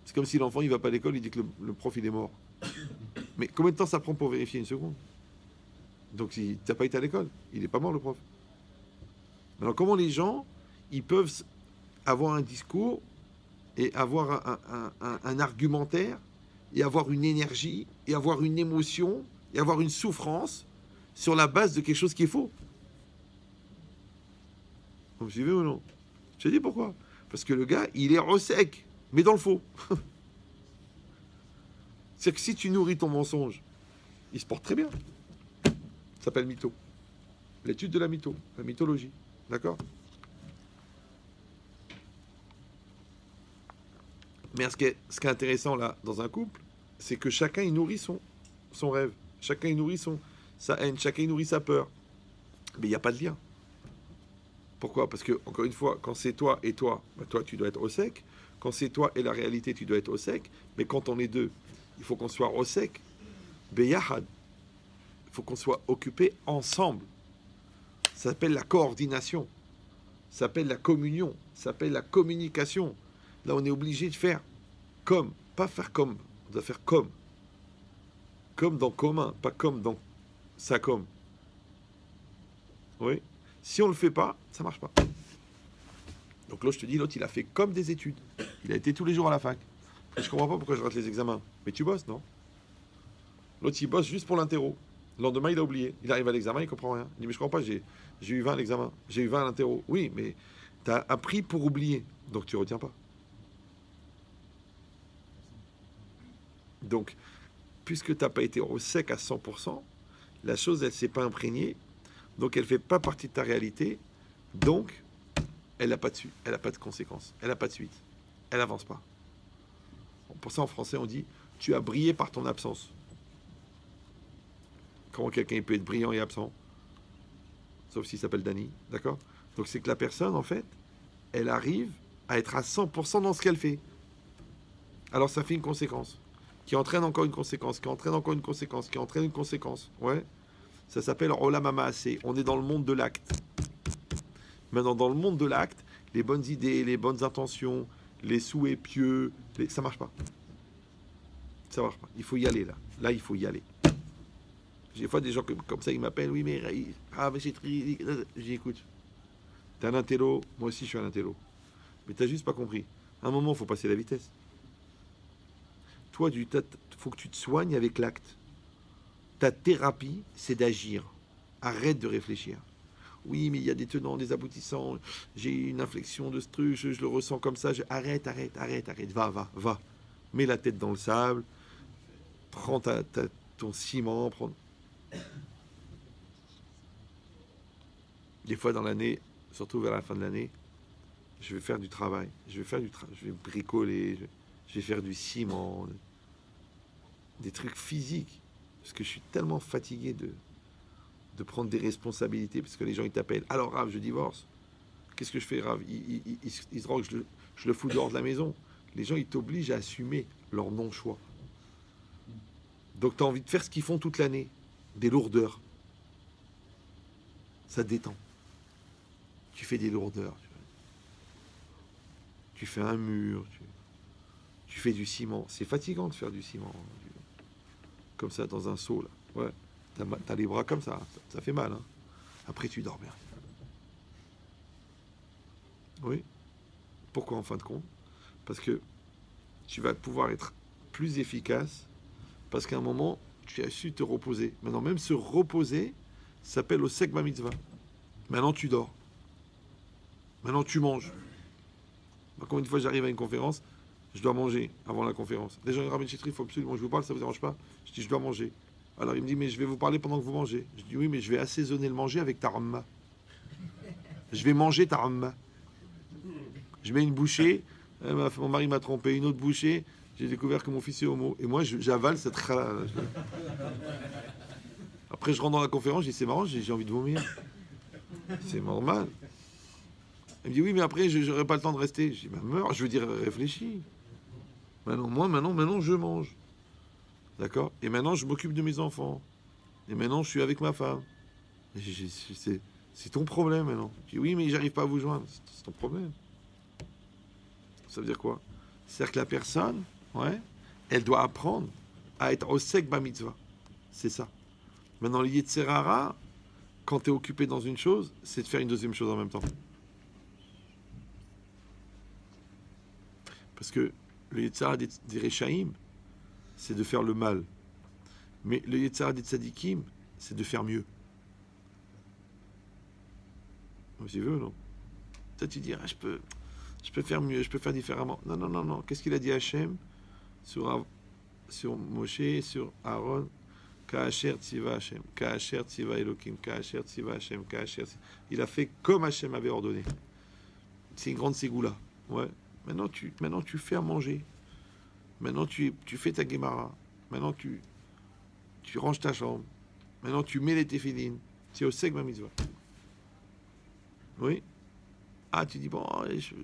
C'est comme si l'enfant, il va pas à l'école, il dit que le prof, il est mort. Mais combien de temps ça prend pour vérifier une seconde? Donc, si tu n'as pas été à l'école, il n'est pas mort, le prof. Alors, comment les gens, ils peuvent avoir un discours et avoir un argumentaire et avoir une énergie et avoir une émotion et avoir une souffrance sur la base de quelque chose qui est faux? Vous me suivez ou non? Je te dis pourquoi. Parce que le gars, il est ressec, mais dans le faux. C'est que si tu nourris ton mensonge, il se porte très bien. Ça s'appelle mytho. L'étude de la mytho, la mythologie. D'accord? Mais ce qui est intéressant là, dans un couple, c'est que chacun il nourrit son rêve. Chacun il nourrit sa haine. Chacun il nourrit sa peur. Mais il n'y a pas de lien. Pourquoi? Parce que, encore une fois, quand c'est toi et toi, bah toi tu dois être au sec. Quand c'est toi et la réalité, tu dois être au sec. Mais quand on est deux, il faut qu'on soit au sec. Beyahad. Il faut qu'on soit occupés ensemble. Ça s'appelle la coordination. Ça s'appelle la communion. Ça s'appelle la communication. Là, on est obligé de faire comme. Pas faire comme. On doit faire comme. Comme dans commun. Pas comme dans ça comme. Oui. Si on ne le fait pas, ça ne marche pas. Donc là, je te dis, l'autre, il a fait comme des études. Il a été tous les jours à la fac. Et je comprends pas pourquoi je rate les examens. Mais tu bosses, non? L'autre, il bosse juste pour l'interro. Le lendemain, il a oublié. Il arrive à l'examen, il comprend rien. Il dit, mais je comprends pas, j'ai eu 20 à l'examen. J'ai eu 20 à l'interro. Oui, mais tu as appris pour oublier. Donc tu retiens pas. Donc, puisque tu n'as pas été au sec à 100%, la chose, elle ne s'est pas imprégnée. Donc, elle ne fait pas partie de ta réalité. Donc, elle n'a pas de suite. Elle n'a pas de conséquences. Elle n'a pas de suite. Elle n'avance pas. Pour ça, en français, on dit, tu as brillé par ton absence. Comment quelqu'un peut être brillant et absent? Sauf s'il s'appelle Danny, d'accord? Donc c'est que la personne, en fait, elle arrive à être à 100% dans ce qu'elle fait. Alors ça fait une conséquence, qui entraîne encore une conséquence, qui entraîne encore une conséquence, qui entraîne une conséquence. Ouais. Ça s'appelle Olam Hamaaseh. On est dans le monde de l'acte. Maintenant, dans le monde de l'acte, les bonnes idées, les bonnes intentions, les souhaits pieux, ça marche pas. Ça marche pas. Il faut y aller là. Là, il faut y aller. J'ai des fois des gens comme ça, ils m'appellent, oui, mais j'écoute. T'es un intello, moi aussi je suis un intello. Mais t'as juste pas compris. À un moment, il faut passer la vitesse. Toi, il faut que tu te soignes avec l'acte. Ta thérapie, c'est d'agir. Arrête de réfléchir. Oui, mais il y a des tenants, des aboutissants. J'ai une inflexion de ce truc, je le ressens comme ça. Arrête. Va. Mets la tête dans le sable. Prends ton ciment. Des fois dans l'année, surtout vers la fin de l'année, je vais faire du travail. Je vais bricoler. Je vais faire du ciment. Des trucs physiques. Parce que je suis tellement fatigué de de prendre des responsabilités, parce que les gens ils t'appellent. Alors Rav, je divorce. Qu'est-ce que je fais, Rav? Il se drogue, je le fous dehors de la maison. Les gens ils t'obligent à assumer leur non-choix. Donc tu as envie de faire ce qu'ils font toute l'année, des lourdeurs. Ça te détend. Tu fais des lourdeurs. Tu fais un mur, tu fais du ciment. C'est fatigant de faire du ciment. Comme ça, dans un seau, là. Ouais. T'as les bras comme ça fait mal. Hein. Après, tu dors bien. Oui. Pourquoi, en fin de compte? Parce que tu vas pouvoir être plus efficace, parce qu'à un moment, tu as su te reposer. Maintenant, même se reposer s'appelle au Segma Mitzvah. Maintenant, tu dors. Maintenant, tu manges. Combien de fois j'arrive à une conférence, je dois manger avant la conférence. Les gens, Rabbi Chitri, il faut absolument que je vous parle, ça ne vous dérange pas? Je dis, je dois manger. Alors il me dit, mais je vais vous parler pendant que vous mangez. Je dis, oui, mais je vais assaisonner le manger avec ta ramma. Je vais manger ta ramma. Je mets une bouchée, mon mari m'a trompé, une autre bouchée, j'ai découvert que mon fils est homo. Et moi, j'avale cette chala. Après, je rentre dans la conférence, je dis, c'est marrant, j'ai envie de vomir. C'est normal. Elle me dit, oui, mais après, je n'aurai pas le temps de rester. Je dis, bah, meurs, je veux dire, réfléchis. Maintenant, je mange. D'accord? Et maintenant, je m'occupe de mes enfants. Et maintenant, je suis avec ma femme. C'est ton problème, maintenant. Je dis, oui, mais j'arrive pas à vous joindre. C'est ton problème. Ça veut dire quoi? C'est-à-dire que la personne, ouais, elle doit apprendre à être osek ba mitzvah. C'est ça. Maintenant, le Yetzerara, quand tu es occupé dans une chose, c'est de faire une deuxième chose en même temps. Parce que le Yetzirah des Rechaïm, c'est de faire le mal. Mais le Yetzirah des Tzadikim, c'est de faire mieux. Tu veux, non? Toi, tu dis, ah, je peux faire mieux, je peux faire différemment. Non. Qu'est-ce qu'il a dit Hachem sur Moshe, sur Aaron? Ka'asher tziva Hachem, Ka'asher tziva Elokim, Ka'asher tziva Hachem, Ka'asher. Il a fait comme Hachem avait ordonné. C'est une grande ségoula. Ouais. Maintenant, tu fais à manger. Maintenant, tu fais ta guémara. Maintenant, tu ranges ta chambre. Maintenant, tu mets les téphilines. C'est au Segma Mitzvah. Oui. Ah, tu dis, bon,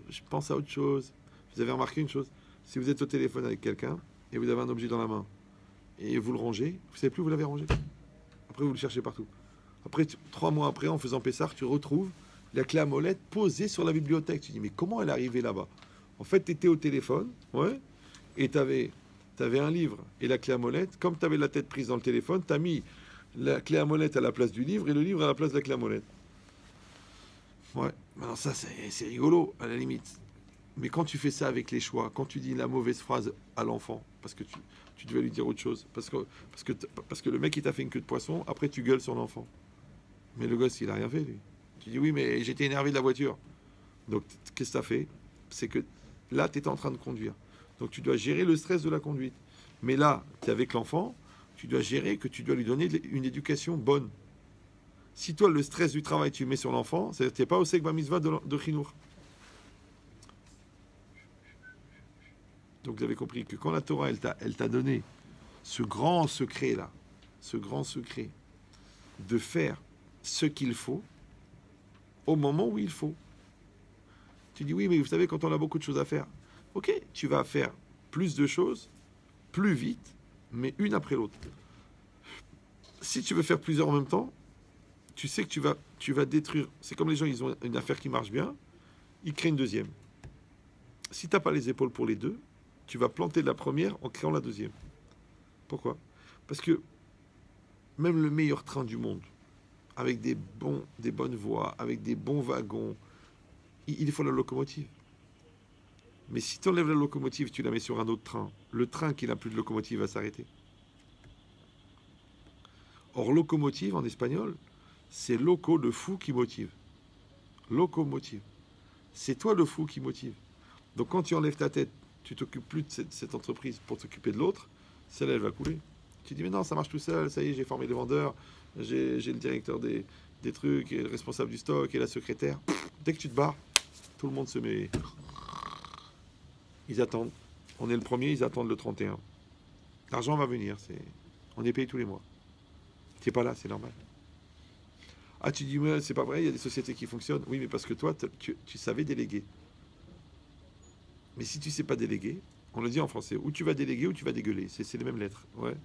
je pense à autre chose. Vous avez remarqué une chose? Si vous êtes au téléphone avec quelqu'un et vous avez un objet dans la main et vous le rangez, vous ne savez plus où vous l'avez rangé. Après, vous le cherchez partout. Après, 3 mois après, en faisant Pessah, tu retrouves la clé à molette posée sur la bibliothèque. Tu dis, mais comment elle est arrivée là-bas? En fait, tu étais au téléphone, ouais, et tu avais un livre et la clé à molette. Comme tu avais la tête prise dans le téléphone, tu as mis la clé à molette à la place du livre et le livre à la place de la clé à molette. Ouais, alors ça, c'est rigolo, à la limite. Mais quand tu fais ça avec les choix, quand tu dis la mauvaise phrase à l'enfant, parce que tu devais lui dire autre chose, parce que le mec, il t'a fait une queue de poisson, après tu gueules sur l'enfant. Mais le gosse, il a rien fait, lui. Tu dis, oui, mais j'étais énervé de la voiture. Donc, qu'est-ce que tu as fait? C'est que là, tu étais en train de conduire. Donc, tu dois gérer le stress de la conduite. Mais là, tu es avec l'enfant, tu dois gérer que tu dois lui donner une éducation bonne. Si toi, le stress du travail, tu le mets sur l'enfant, c'est-à-dire que tu n'es pas au Segba Mitzvah de Chinour. Donc, vous avez compris que quand la Torah, elle t'a donné ce grand secret-là, ce grand secret de faire ce qu'il faut au moment où il faut. Tu dis, oui, mais vous savez, quand on a beaucoup de choses à faire, ok, tu vas faire plus de choses, plus vite, mais une après l'autre. Si tu veux faire plusieurs en même temps, tu sais que tu vas détruire. C'est comme les gens, ils ont une affaire qui marche bien, ils créent une deuxième. Si tu n'as pas les épaules pour les deux, tu vas planter la première en créant la deuxième. Pourquoi? Parce que même le meilleur train du monde, avec des bonnes voies, avec des bons wagons, il faut la locomotive. Mais si tu enlèves la locomotive, tu la mets sur un autre train, le train qui n'a plus de locomotive va s'arrêter. Or, locomotive en espagnol, c'est loco, le fou qui motive. Locomotive. C'est toi le fou qui motive. Donc quand tu enlèves ta tête, tu t'occupes plus de cette entreprise pour t'occuper de l'autre, celle-là, elle va couler. Tu dis, mais non, ça marche tout seul, ça y est, j'ai formé les vendeurs, j'ai le directeur des trucs, et le responsable du stock, et la secrétaire. Dès que tu te barres, tout le monde se met... Ils attendent. On est le premier, ils attendent le 31. L'argent va venir, on est payé tous les mois. Tu n'es pas là, c'est normal. Ah, tu dis, mais c'est pas vrai, il y a des sociétés qui fonctionnent. Oui, mais parce que toi, tu savais déléguer. Mais si tu sais pas déléguer, on le dit en français, ou tu vas déléguer ou tu vas dégueuler. C'est les mêmes lettres. Ouais.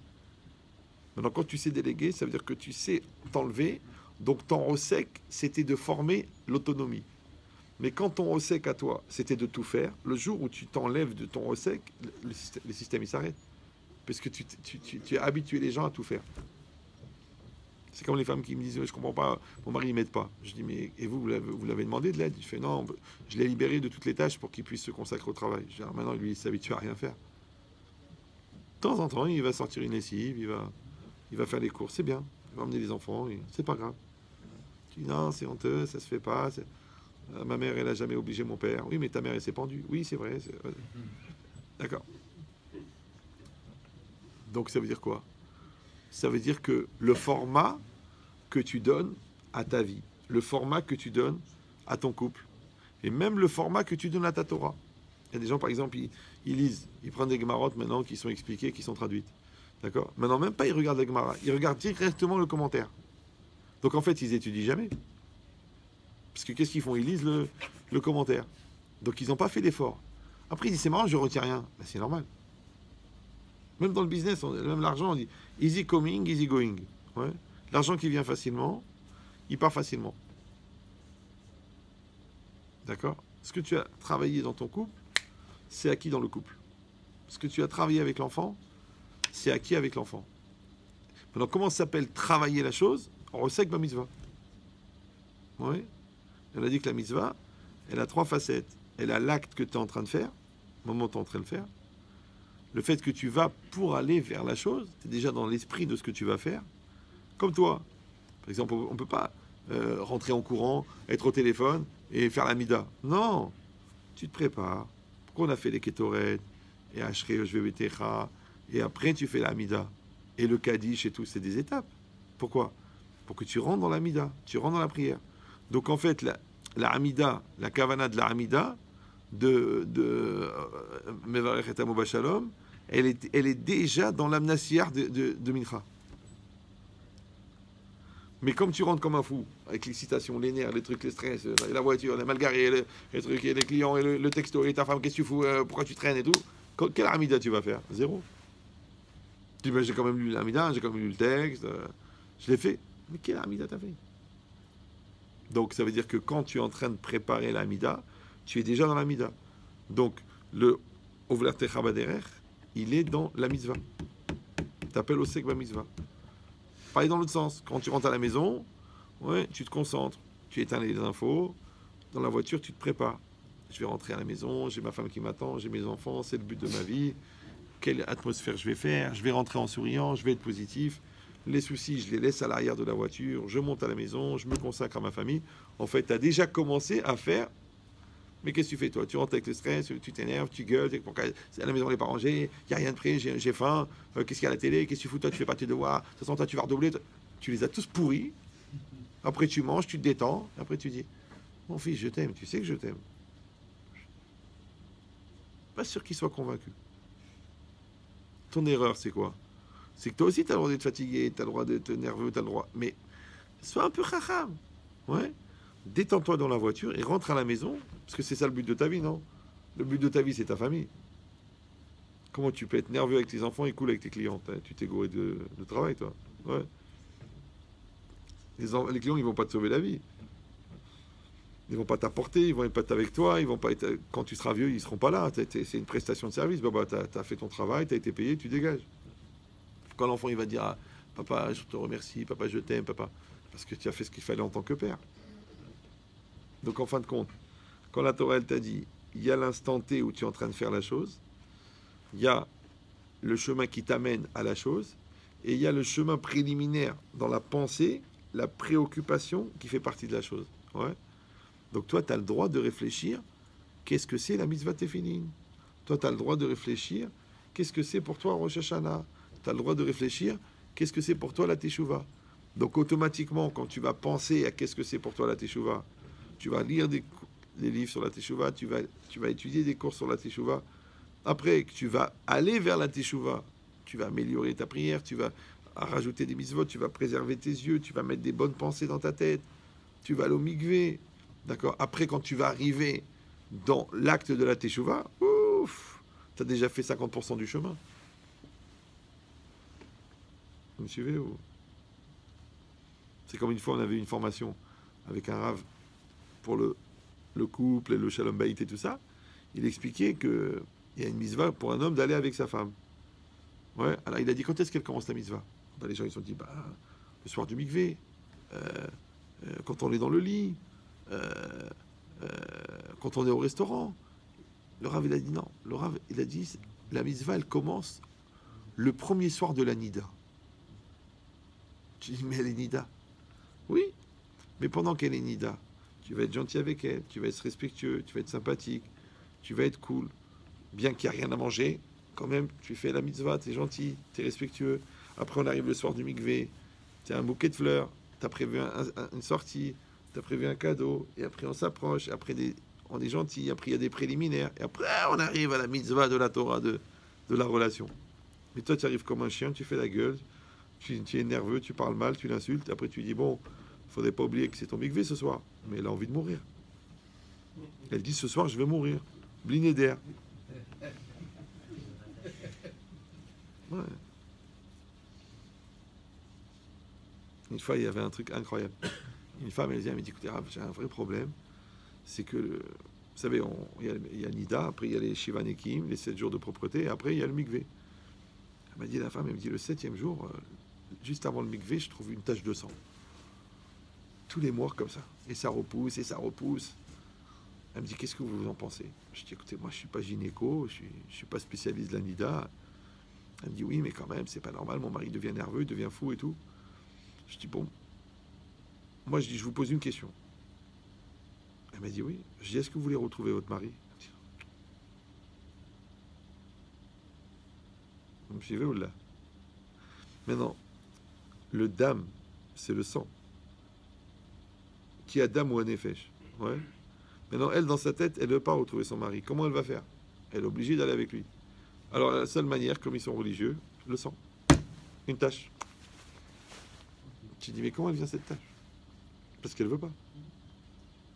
Maintenant, quand tu sais déléguer, ça veut dire que tu sais t'enlever. Donc, ton ressec, c'était de former l'autonomie. Mais quand ton ressec à toi, c'était de tout faire, le jour où tu t'enlèves de ton ressec, le système il s'arrête. Parce que tu as habitué les gens à tout faire. C'est comme les femmes qui me disent, je comprends pas, mon mari ne m'aide pas. Je dis, mais et vous l'avez demandé de l'aide? Il fait, non, je l'ai libéré de toutes les tâches pour qu'il puisse se consacrer au travail. Je dis, alors maintenant, lui, il s'habitue à rien faire. De temps en temps, il va sortir une lessive, il va faire les courses, c'est bien. Il va emmener les enfants, c'est pas grave. Je dis, non, c'est honteux, ça se fait pas. Ma mère, elle a jamais obligé mon père. Oui, mais ta mère, elle s'est pendue. Oui, c'est vrai. D'accord. Donc, ça veut dire quoi? Ça veut dire que le format que tu donnes à ta vie, le format que tu donnes à ton couple, et même le format que tu donnes à ta Torah. Il y a des gens, par exemple, ils lisent, ils prennent des gemarotes maintenant qui sont expliquées, qui sont traduites. D'accord? Maintenant, même pas ils regardent les gemaras, ils regardent directement le commentaire. Donc, en fait, ils étudient jamais. Parce que qu'est-ce qu'ils font? Ils lisent le commentaire. Donc, ils n'ont pas fait d'effort. Après, ils disent, c'est marrant, je ne retiens rien. Ben, c'est normal. Même dans le business, même l'argent, on dit easy coming, easy going. Ouais. L'argent qui vient facilement, il part facilement. D'accord? Ce que tu as travaillé dans ton couple, c'est acquis dans le couple. Ce que tu as travaillé avec l'enfant, c'est acquis avec l'enfant. Maintenant, comment ça s'appelle travailler la chose? On sait que ma mitzvah. Oui. On a dit que la mitzvah, elle a 3 facettes. Elle a l'acte que tu es en train de faire, au moment où tu es en train de le faire. Le fait que tu vas pour aller vers la chose, tu es déjà dans l'esprit de ce que tu vas faire. Comme toi. Par exemple, on ne peut pas rentrer en courant, être au téléphone et faire la mida. Non, tu te prépares. Pourquoi on a fait les kétorets et Ashrei Vetecha et après tu fais la mida. Et le Kaddish et tout, c'est des étapes. Pourquoi? Pour que tu rentres dans la mida, tu rentres dans la prière. Donc en fait, la Hamida, la Kavana de la Hamida, de Mevarech et Amo Bashalom, elle est déjà dans l'amnasiar de Mincha. Mais comme tu rentres comme un fou, avec l'excitation, les nerfs, les trucs, les stress, la voiture, les mal garés, les trucs, les clients, et le texto, et ta femme, qu'est-ce que tu fous, pourquoi tu traînes et tout, quelle Hamida tu vas faire? Zéro. Tu dis, ben, j'ai quand même lu l'Hamida, j'ai quand même lu le texte, je l'ai fait. Mais quelle Hamida t'as fait? Donc ça veut dire que quand tu es en train de préparer l'Hamida, tu es déjà dans l'Hamida. Donc le Ovler Techa Baderech, il est dans la mitzvah. T'appelles au Sekba mitzvah. Pareil dans l'autre sens. Quand tu rentres à la maison, ouais, tu te concentres. Tu éteins les infos. Dans la voiture, tu te prépares. Je vais rentrer à la maison, j'ai ma femme qui m'attend, j'ai mes enfants, c'est le but de ma vie. Quelle atmosphère je vais faire? Je vais rentrer en souriant, je vais être positif. Les soucis, je les laisse à l'arrière de la voiture. Je monte à la maison, je me consacre à ma famille. En fait, tu as déjà commencé à faire. Mais qu'est-ce que tu fais, toi? Tu rentres avec le stress, tu t'énerves, tu gueules, à la maison, elle n'est pas rangée, il n'y a rien de prêt, j'ai faim, qu'est-ce qu'il y a à la télé, qu'est-ce que tu fous, toi, tu fais pas tes devoirs, de toute façon, toi, tu vas redoubler. Tu les as tous pourris. Après, tu manges, tu te détends, après, tu dis, mon fils, je t'aime, tu sais que je t'aime. Pas sûr qu'il soit convaincu. Ton erreur, c'est quoi? C'est que toi aussi, tu as le droit d'être fatigué, tu as le droit d'être nerveux, tu as le droit. Mais sois un peu chacham. Ouais. Détends-toi dans la voiture et rentre à la maison, parce que c'est ça le but de ta vie, non? Le but de ta vie, c'est ta famille. Comment tu peux être nerveux avec tes enfants et cool avec tes clients? Tu t'es gouré de travail, toi. Ouais. Les clients, ils vont pas te sauver la vie. Ils vont pas t'apporter, ils vont pas être avec toi, ils vont pas être... Quand tu seras vieux, ils seront pas là. C'est une prestation de service. Bah, tu as fait ton travail, tu as été payé, tu dégages. Quand l'enfant, il va dire, ah, papa, je te remercie, papa, je t'aime, papa, parce que tu as fait ce qu'il fallait en tant que père. Donc, en fin de compte, quand la Torah, elle t'a dit, il y a l'instant T où tu es en train de faire la chose, il y a le chemin qui t'amène à la chose, et il y a le chemin préliminaire dans la pensée, la préoccupation qui fait partie de la chose. Ouais. Donc, toi, tu as le droit de réfléchir, qu'est-ce que c'est la mitzvah tefillin? Toi, tu as le droit de réfléchir, qu'est-ce que c'est pour toi Rosh Hashanah? Tu as le droit de réfléchir, qu'est-ce que c'est pour toi la Teshuvah? Donc, automatiquement, quand tu vas penser à qu'est-ce que c'est pour toi la Teshuvah, tu vas lire des livres sur la Teshuvah, tu vas étudier des cours sur la Teshuvah. Après, tu vas aller vers la Teshuvah, tu vas améliorer ta prière, tu vas à rajouter des mitzvot, tu vas préserver tes yeux, tu vas mettre des bonnes pensées dans ta tête, tu vas aller au mikvé, d'accord. Après, quand tu vas arriver dans l'acte de la teshuva, ouf, tu as déjà fait 50% du chemin. Vous me suivez ou... C'est comme une fois, on avait une formation avec un rave pour le couple et le shalom bayit et tout ça. Il expliquait qu'il y a une mitzvah pour un homme d'aller avec sa femme. Ouais, alors il a dit quand est-ce qu'elle commence la mitzvah? Ben, les gens ils se sont dit le soir du mikvé, quand on est dans le lit, quand on est au restaurant. Le Rav il a dit non. Le Rav il a dit la mitzvah elle commence le premier soir de la Nida. Tu dis mais elle est Nida. Oui, mais pendant qu'elle est Nida, tu vas être gentil avec elle, tu vas être respectueux, tu vas être sympathique, tu vas être cool. Bien qu'il n'y a rien à manger, quand même, tu fais la mitzvah, tu es gentil, tu es respectueux. Après, on arrive le soir du mikvé, tu as un bouquet de fleurs, tu as prévu une sortie, tu as prévu un cadeau, et après on s'approche, après on est gentil, après il y a des préliminaires, et après on arrive à la mitzvah de la Torah, de la relation. Mais toi, tu arrives comme un chien, tu fais la gueule, tu es nerveux, tu parles mal, tu l'insultes, après tu dis bon, faudrait pas oublier que c'est ton mikvé ce soir, mais elle a envie de mourir. Elle dit ce soir je vais mourir, bliné d'air. Ouais. Une fois, il y avait un truc incroyable. Une femme, elle dit écoutez, Rav, j'ai un vrai problème. C'est que, vous savez, il y a Nida, après il y a les Shivanekim, les 7 jours de propreté, et après il y a le mikvé. Elle m'a dit, la femme, elle me dit, le 7e jour, juste avant le mikvé, je trouve une tache de sang. Tous les mois, comme ça. Et ça repousse, et ça repousse. Elle me dit, qu'est-ce que vous en pensez? Je dis, écoutez, moi, je suis pas gynéco, je suis pas spécialiste de la Nida. Elle me dit, oui, mais quand même, c'est pas normal, mon mari devient nerveux, il devient fou et tout. Je dis, bon, moi, je dis, je vous pose une question. Elle m'a dit, oui. Je dis, est-ce que vous voulez retrouver votre mari? Vous me suivez ou là? Maintenant, le dam, c'est le sang. Qui a dam ou un nefesh? Ouais. Maintenant, elle, dans sa tête, elle ne veut pas retrouver son mari. Comment elle va faire? Elle est obligée d'aller avec lui. Alors, la seule manière, comme ils sont religieux, le sang. Une tâche. Tu dis, mais comment elle vient cette tâche? Parce qu'elle veut pas.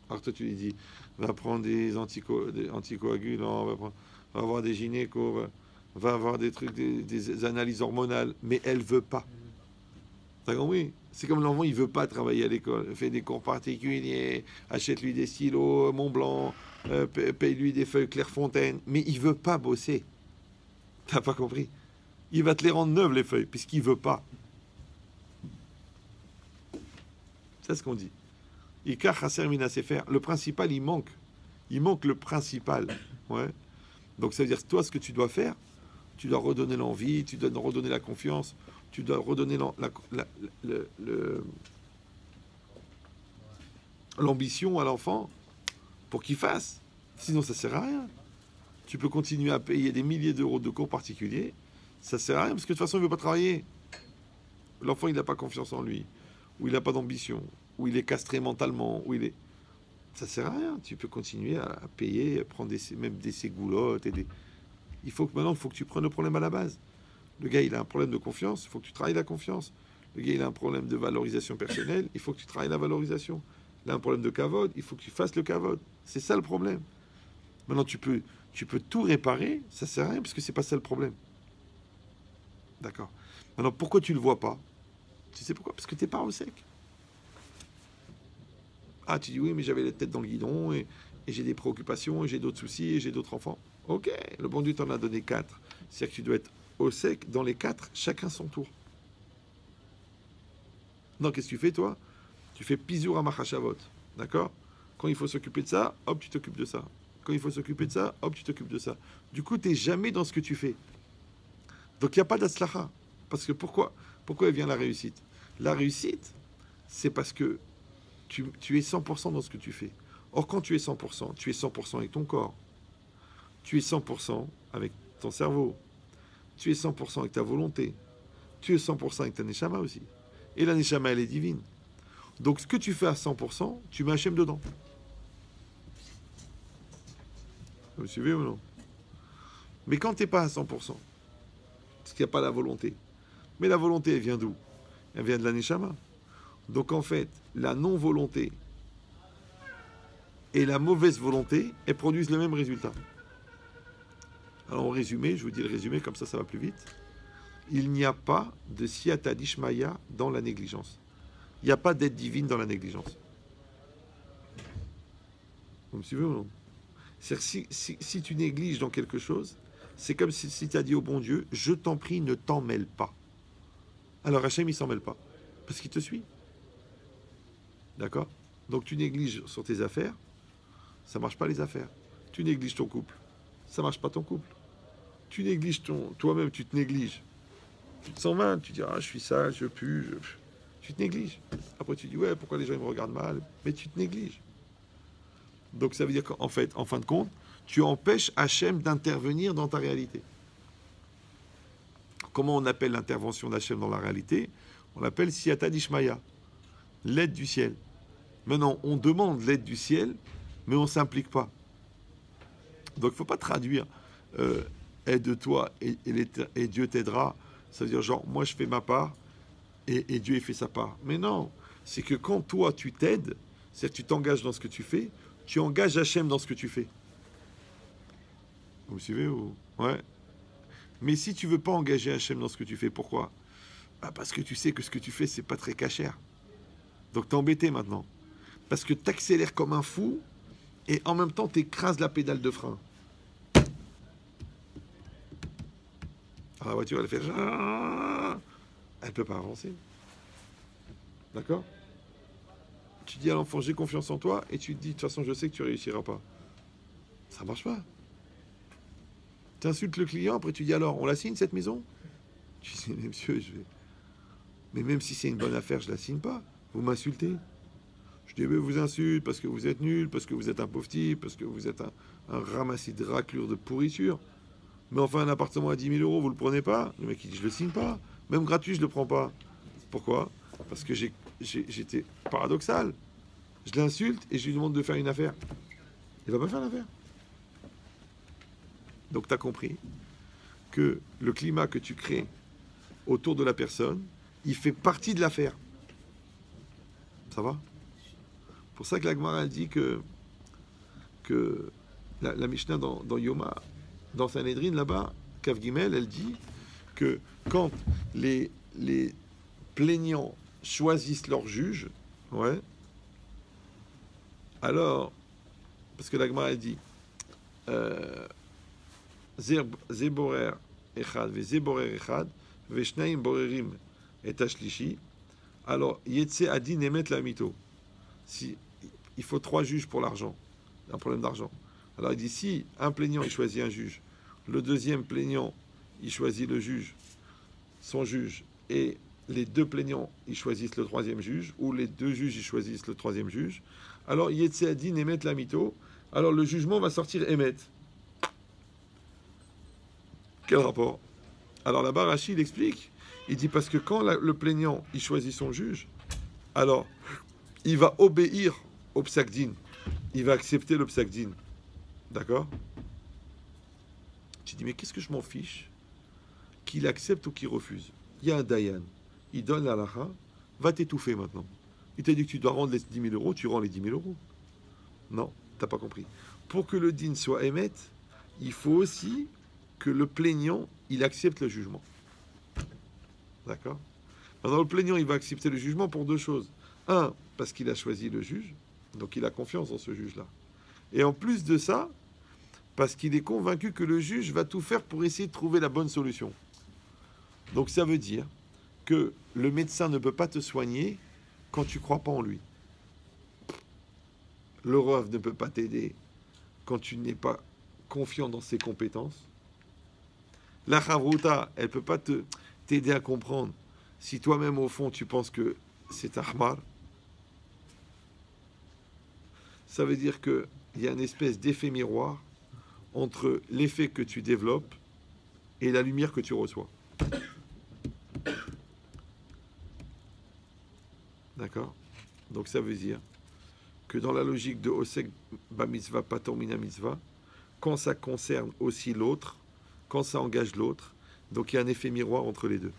Alors toi, tu lui dis, va prendre des anticoagulants, va avoir des gynécos, va avoir des trucs, des analyses hormonales, mais elle veut pas. T'as compris? C'est comme l'enfant, il veut pas travailler à l'école, fait des cours particuliers, achète-lui des stylos Montblanc, paye-lui des feuilles Clairefontaine, mais il veut pas bosser. T'as pas compris? Il va te les rendre neuves, les feuilles, puisqu'il veut pas. C'est ce qu'on dit. Le principal, il manque. Il manque le principal. Ouais. Donc ça veut dire, toi, ce que tu dois faire, tu dois redonner l'envie, tu dois redonner la confiance, tu dois redonner l'ambition à l'enfant pour qu'il fasse. Sinon, ça sert à rien. Tu peux continuer à payer des milliers d'euros de cours particuliers, ça sert à rien, parce que de toute façon, il ne veut pas travailler. L'enfant, il n'a pas confiance en lui, ou il n'a pas d'ambition, ou il est castré mentalement, ou il est... Ça sert à rien. Tu peux continuer à payer, prendre même des ségoulottes. Il faut que maintenant, il faut que tu prennes le problème à la base. Le gars, il a un problème de confiance, il faut que tu travailles la confiance. Le gars, il a un problème de valorisation personnelle, il faut que tu travailles la valorisation. Il a un problème de kavod, il faut que tu fasses le kavod. C'est ça le problème. Maintenant, tu peux tout réparer, ça sert à rien, parce que c'est pas ça le problème. D'accord. Maintenant, pourquoi tu le vois pas? Tu sais pourquoi? Parce que t'es pas au sec. Ah, tu dis oui, mais j'avais la tête dans le guidon, et j'ai des préoccupations, et j'ai d'autres soucis, et j'ai d'autres enfants. Ok, le bon Dieu t'en a donné 4. C'est-à-dire que tu dois être au sec dans les 4, chacun son tour. Non, qu'est-ce que tu fais, toi? Tu fais pizour à machashavot. D'accord? Quand il faut s'occuper de ça, hop, tu t'occupes de ça. Quand il faut s'occuper de ça, hop, tu t'occupes de ça. Du coup, tu n'es jamais dans ce que tu fais. Donc, il n'y a pas d'aslacha. Parce que pourquoi vient la réussite? La réussite, c'est parce que tu es 100% dans ce que tu fais. Or, quand tu es 100%, tu es 100% avec ton corps. Tu es 100% avec ton cerveau. Tu es 100% avec ta volonté. Tu es 100% avec ta neshama aussi. Et la neshama, elle est divine. Donc, ce que tu fais à 100%, tu mets Hachem dedans. Vous me suivez ou non? Mais quand tu n'es pas à 100%, parce qu'il n'y a pas la volonté, Mais la volonté, elle vient d'où? Elle vient de la neshama. Donc en fait, la non-volonté et la mauvaise volonté, elles produisent le même résultat. Alors en résumé, je vous dis le résumé, comme ça va plus vite. Il n'y a pas de siyata dishmaya dans la négligence. Il n'y a pas d'aide divine dans la négligence. Vous me suivez ou non? C'est-à-dire, si tu négliges dans quelque chose, c'est comme si tu as dit au bon Dieu, je t'en prie, ne t'en mêle pas. Alors Hachem, il s'en mêle pas. Parce qu'il te suit. D'accord? Donc tu négliges sur tes affaires, ça marche pas les affaires. Tu négliges ton couple, ça marche pas ton couple. Tu négliges toi-même, tu te négliges. Tu te sens mal, tu dis, ah, je suis sale, je pue, tu te négliges. Après tu dis, ouais, pourquoi les gens ils me regardent mal? Mais tu te négliges. Donc ça veut dire qu'en fait, en fin de compte, tu empêches Hachem d'intervenir dans ta réalité. Comment on appelle l'intervention d'Hachem dans la réalité? On l'appelle siyata dishmaya, l'aide du ciel. Maintenant, on demande l'aide du ciel, mais on ne s'implique pas. Donc il ne faut pas traduire aide-toi et Dieu t'aidera. Ça veut dire genre, moi je fais ma part et Dieu il fait sa part. Mais non, c'est que quand toi tu t'aides, c'est-à-dire que tu t'engages dans ce que tu fais, tu engages Hachem dans ce que tu fais. Vous me suivez ou... Ouais. Mais si tu veux pas engager Hachem dans ce que tu fais, pourquoi? Parce que tu sais que ce que tu fais, c'est pas très cachère. Donc t'es embêté maintenant. Parce que t'accélères comme un fou et en même temps t'écrases la pédale de frein. Alors la voiture, elle fait... Elle peut pas avancer. D'accord? Tu dis à l'enfant, j'ai confiance en toi, et tu te dis, de toute façon, je sais que tu réussiras pas. Ça marche pas. Tu insultes le client, après tu dis, alors, on la signe cette maison? Tu dis, mais monsieur, je vais... Mais même si c'est une bonne affaire, je la signe pas. Vous m'insultez. Je dis, mais vous insulte parce que vous êtes nul, parce que vous êtes un pauvre type, parce que vous êtes un ramassis de raclures de pourriture. Mais enfin, un appartement à 10 000 euros, vous le prenez pas? Le mec, il dit, je le signe pas. Même gratuit, je le prends pas. Pourquoi? Parce que j'étais paradoxal. Je l'insulte et je lui demande de faire une affaire. Il va pas faire l'affaire. Donc tu as compris que le climat que tu crées autour de la personne, il fait partie de l'affaire. Ça va? C'est pour ça que la Gemara dit que la Mishnah dans Yoma, dans Sanhedrin là-bas, Kav Gimel, elle dit que quand les plaignants choisissent leur juge, ouais, alors, parce que la Gemara elle dit Zeborer Echad, Zeborer Echad, Veshnaim Borerim et Ashlishi, alors Yetse Adi Nemet la Mito. Si, il faut 3 juges pour l'argent, un problème d'argent. Alors il dit si un plaignant il choisit un juge, le deuxième plaignant il choisit le juge, son juge, et les 2 plaignants ils choisissent le 3e juge, ou les 2 juges ils choisissent le 3e juge, alors Yetse Adi Nemet la Mito, alors le jugement va sortir Emet. Quel rapport? Alors là-bas, Rachid explique, il dit parce que quand le plaignant il choisit son juge, alors il va obéir au psak-din, il va accepter le psak-din. D'accord? Tu dis mais qu'est-ce que je m'en fiche qu'il accepte ou qu'il refuse? Il y a un dayan, il donne la halakha, va t'étouffer maintenant. Il t'a dit que tu dois rendre les 10 000 euros, tu rends les 10 000 euros. Non, t'as pas compris. Pour que le din soit émet, il faut aussi que le plaignant, il accepte le jugement. D'accord? Maintenant, le plaignant, il va accepter le jugement pour 2 choses. 1, parce qu'il a choisi le juge, donc il a confiance dans ce juge-là. Et en plus de ça, parce qu'il est convaincu que le juge va tout faire pour essayer de trouver la bonne solution. Donc ça veut dire que le médecin ne peut pas te soigner quand tu ne crois pas en lui. Le Rav ne peut pas t'aider quand tu n'es pas confiant dans ses compétences. La Chavruta, elle ne peut pas t'aider à comprendre si toi-même, au fond, tu penses que c'est Ahmar. Ça veut dire qu'il y a une espèce d'effet miroir entre l'effet que tu développes et la lumière que tu reçois. D'accord? Donc ça veut dire que dans la logique de Osek Bamitzvah, Pator Mina Mitzvah, quand ça concerne aussi l'autre, quand ça engage l'autre, donc il y a un effet miroir entre les deux.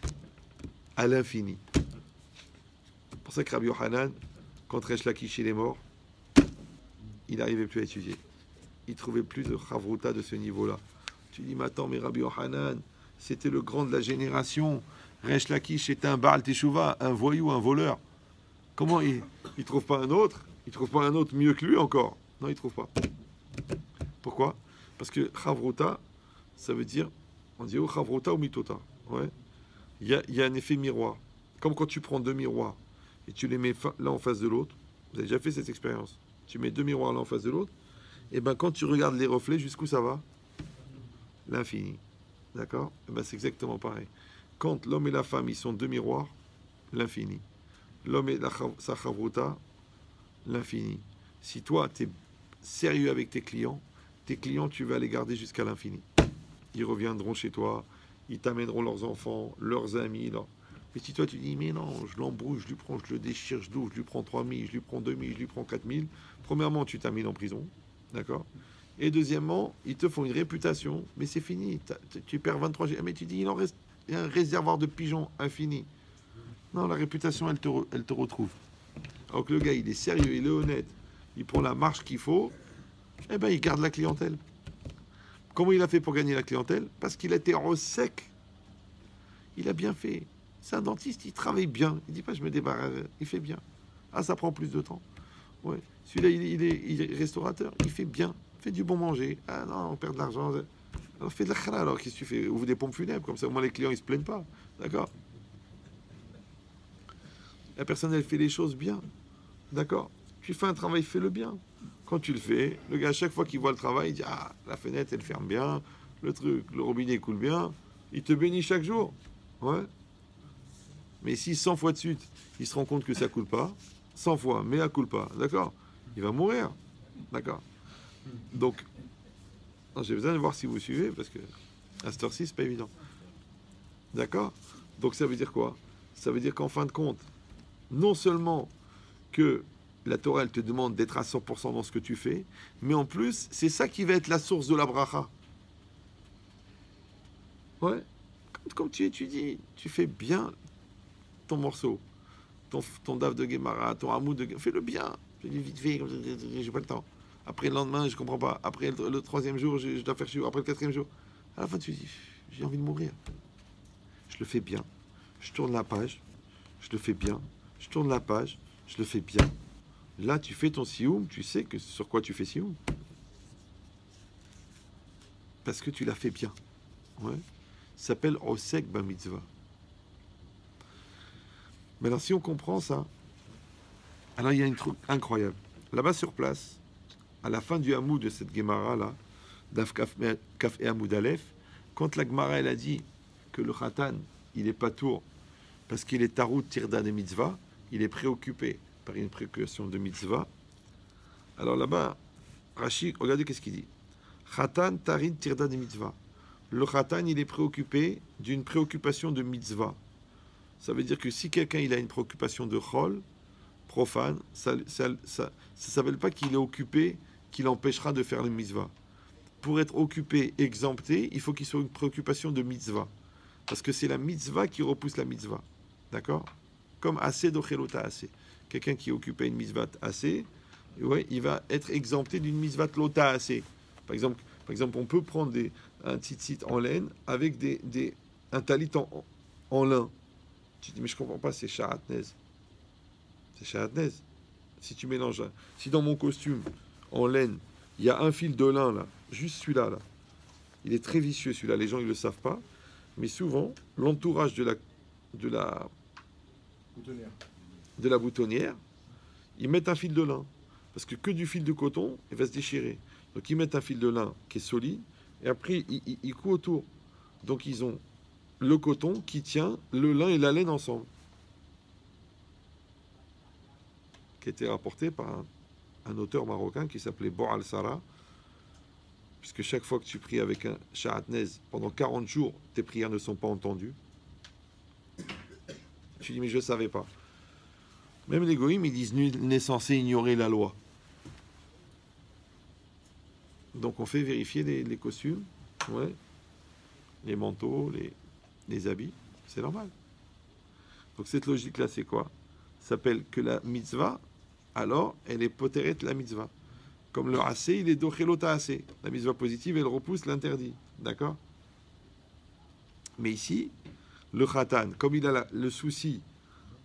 à l'infini. C'est pour ça que Rabbi Yochanan, quand Resh Lakish il est mort, il n'arrivait plus à étudier. Il ne trouvait plus de Chavruta de ce niveau-là. Tu dis, mais attends, mais Rabbi Yochanan, c'était le grand de la génération. Resh Lakish était un Baal Teshuvah, un voyou, un voleur. Comment il ne trouve pas un autre? Il ne trouve pas un autre mieux que lui encore? Non, il ne trouve pas. Pourquoi? Parce que Chavruta, ça veut dire, on dit oh Chavruta ou Mitota. Ouais. Il y a un effet miroir. Comme quand tu prends deux miroirs et tu les mets l'un en face de l'autre. Vous avez déjà fait cette expérience. Tu mets deux miroirs l'un en face de l'autre. Et bien quand tu regardes les reflets, jusqu'où ça va? L'infini. D'accord? Et ben c'est exactement pareil. Quand l'homme et la femme, ils sont deux miroirs, l'infini. L'homme et sa Chavruta, l'infini. Si toi, tu es sérieux avec tes clients, tu vas les garder jusqu'à l'infini. Ils reviendront chez toi, ils t'amèneront leurs enfants, leurs amis. Mais si toi tu dis, mais non, je l'embrouille, je lui prends, je le déchire, je l'ouvre, je lui prends 3000, je lui prends 2000, je lui prends 4000, premièrement, tu t'amènes en prison, d'accord? Et deuxièmement, ils te font une réputation, mais c'est fini, tu perds 23 G. Mais tu dis, il y a un réservoir de pigeons infini. Non, la réputation, elle te retrouve. Alors que le gars, il est sérieux, il est honnête, il prend la marche qu'il faut, eh ben, il garde la clientèle. Comment il a fait pour gagner la clientèle? Parce qu'il a été au sec. Il a bien fait. C'est un dentiste, il travaille bien. Il dit pas je me débarrasse, il fait bien. Ah, ça prend plus de temps. Ouais. Celui-là, il est restaurateur, il fait bien. Fait du bon manger. Ah non, on perd de l'argent. Alors fais de la khara, alors qu'est-ce que tu fais? Ouvre des pompes funèbres, comme ça au moins les clients ils se plaignent pas. D'accord? La personne elle fait les choses bien. D'accord? Tu fais un travail, fais-le bien. Quand tu le fais, le gars, à chaque fois qu'il voit le travail, il dit ah, la fenêtre, elle ferme bien, le robinet coule bien, il te bénit chaque jour. Ouais. Mais si 100 fois de suite, il se rend compte que ça coule pas, 100 fois, mais ça coule pas, d'accord? Il va mourir. D'accord? Donc, j'ai besoin de voir si vous suivez, parce que à cette heure-ci, c'est pas évident. D'accord? Donc, ça veut dire quoi? Ça veut dire qu'en fin de compte, non seulement que la Torah, elle te demande d'être à 100% dans ce que tu fais, mais en plus, c'est ça qui va être la source de la bracha. Ouais. Comme tu étudies, tu fais bien ton morceau, ton daf de Gemara, ton hamoud de Gemara, fais-le bien. Je dis vite fait, j'ai pas le temps. Après le lendemain, je comprends pas. Après le troisième jour, je dois faire chiot. Après le quatrième jour, à la fin, tu dis, j'ai envie de mourir. Je le fais bien. Je tourne la page, je le fais bien. Je tourne la page, je le fais bien. Là, tu fais ton sioum, tu sais que sur quoi tu fais sioum. Parce que tu l'as fait bien. Ouais. Ça s'appelle Osek ba mitzvah. Maintenant, si on comprend ça, alors il y a un truc incroyable. Là-bas sur place, à la fin du hamoud de cette Gemara là, Daf Kaf et Hamoud Aleph, quand la Gemara elle a dit que le Khatan, il est pas tour parce qu'il est tarout tirda de mitzvah, il est préoccupé par une préoccupation de mitzvah. Alors là-bas, Rashi, regardez qu'est-ce qu'il dit. Khatan tarin tirda de mitzvah. Le Khatan, il est préoccupé d'une préoccupation de mitzvah. Ça veut dire que si quelqu'un il a une préoccupation de chol, profane, ça ne s'appelle pas qu'il est occupé, qu'il empêchera de faire le mitzvah. Pour être occupé, exempté, il faut qu'il soit une préoccupation de mitzvah. Parce que c'est la mitzvah qui repousse la mitzvah. D'accord? Comme assez d'ochelota assez. Quelqu'un qui est occupé à une mitzvah assez, ouais, il va être exempté d'une mitzvah lota assez. Par exemple, on peut prendre un tzitzit en laine avec un talit en lin. Tu dis, mais je comprends pas, c'est sharatnez. C'est sharatnez. Si tu mélanges, si dans mon costume en laine, il y a un fil de lin là, juste celui-là, là, il est très vicieux celui-là, les gens ils le savent pas, mais souvent l'entourage de la boutonnière, ils mettent un fil de lin, parce que du fil de coton, il va se déchirer. Donc ils mettent un fil de lin qui est solide, et après ils couent autour. Donc ils ont le coton qui tient le lin et la laine ensemble, qui a été rapporté par un auteur marocain qui s'appelait Bo al-Sara, puisque chaque fois que tu pries avec un sharatnez, pendant 40 jours, tes prières ne sont pas entendues. Tu dis, mais je ne savais pas. Même les goïms, ils disent, nul n'est censé ignorer la loi. Donc on fait vérifier les costumes, ouais, les manteaux, les habits, c'est normal. Donc cette logique-là, c'est quoi? Ça s'appelle que la mitzvah, alors, elle est poteret la mitzvah. Comme le assez, il est dochelota assez. La mitzvah positive, elle repousse l'interdit. D'accord? Mais ici, le khatan, comme il a le souci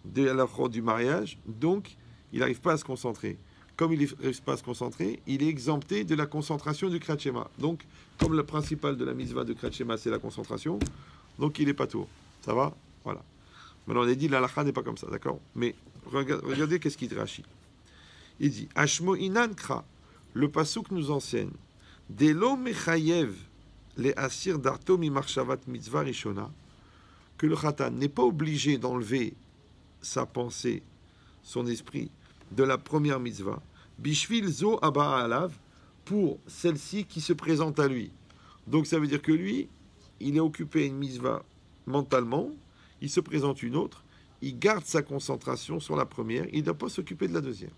de la fraude du mariage, donc il n'arrive pas à se concentrer. Comme il n'arrive pas à se concentrer, il est exempté de la concentration du Kriyat Shema. Donc, comme le principal de la mitzvah de Kriyat Shema, c'est la concentration, donc il n'est pas tour. Ça va? Voilà. Maintenant, on a dit la halakha n'est pas comme ça, d'accord? Mais regardez qu'est-ce qu'il dit Rashi. Il dit Ashmo inan kra, le pasuk nous enseigne Delo mechayev le asir darto mi marshavat mitzvah rishona, que le khatan n'est pas obligé d'enlever sa pensée, son esprit, de la première mitzvah, bishvil zo aba alav, pour celle-ci qui se présente à lui. Donc ça veut dire que lui, il est occupé à une mitzvah mentalement, il se présente une autre, il garde sa concentration sur la première, il ne doit pas s'occuper de la deuxième.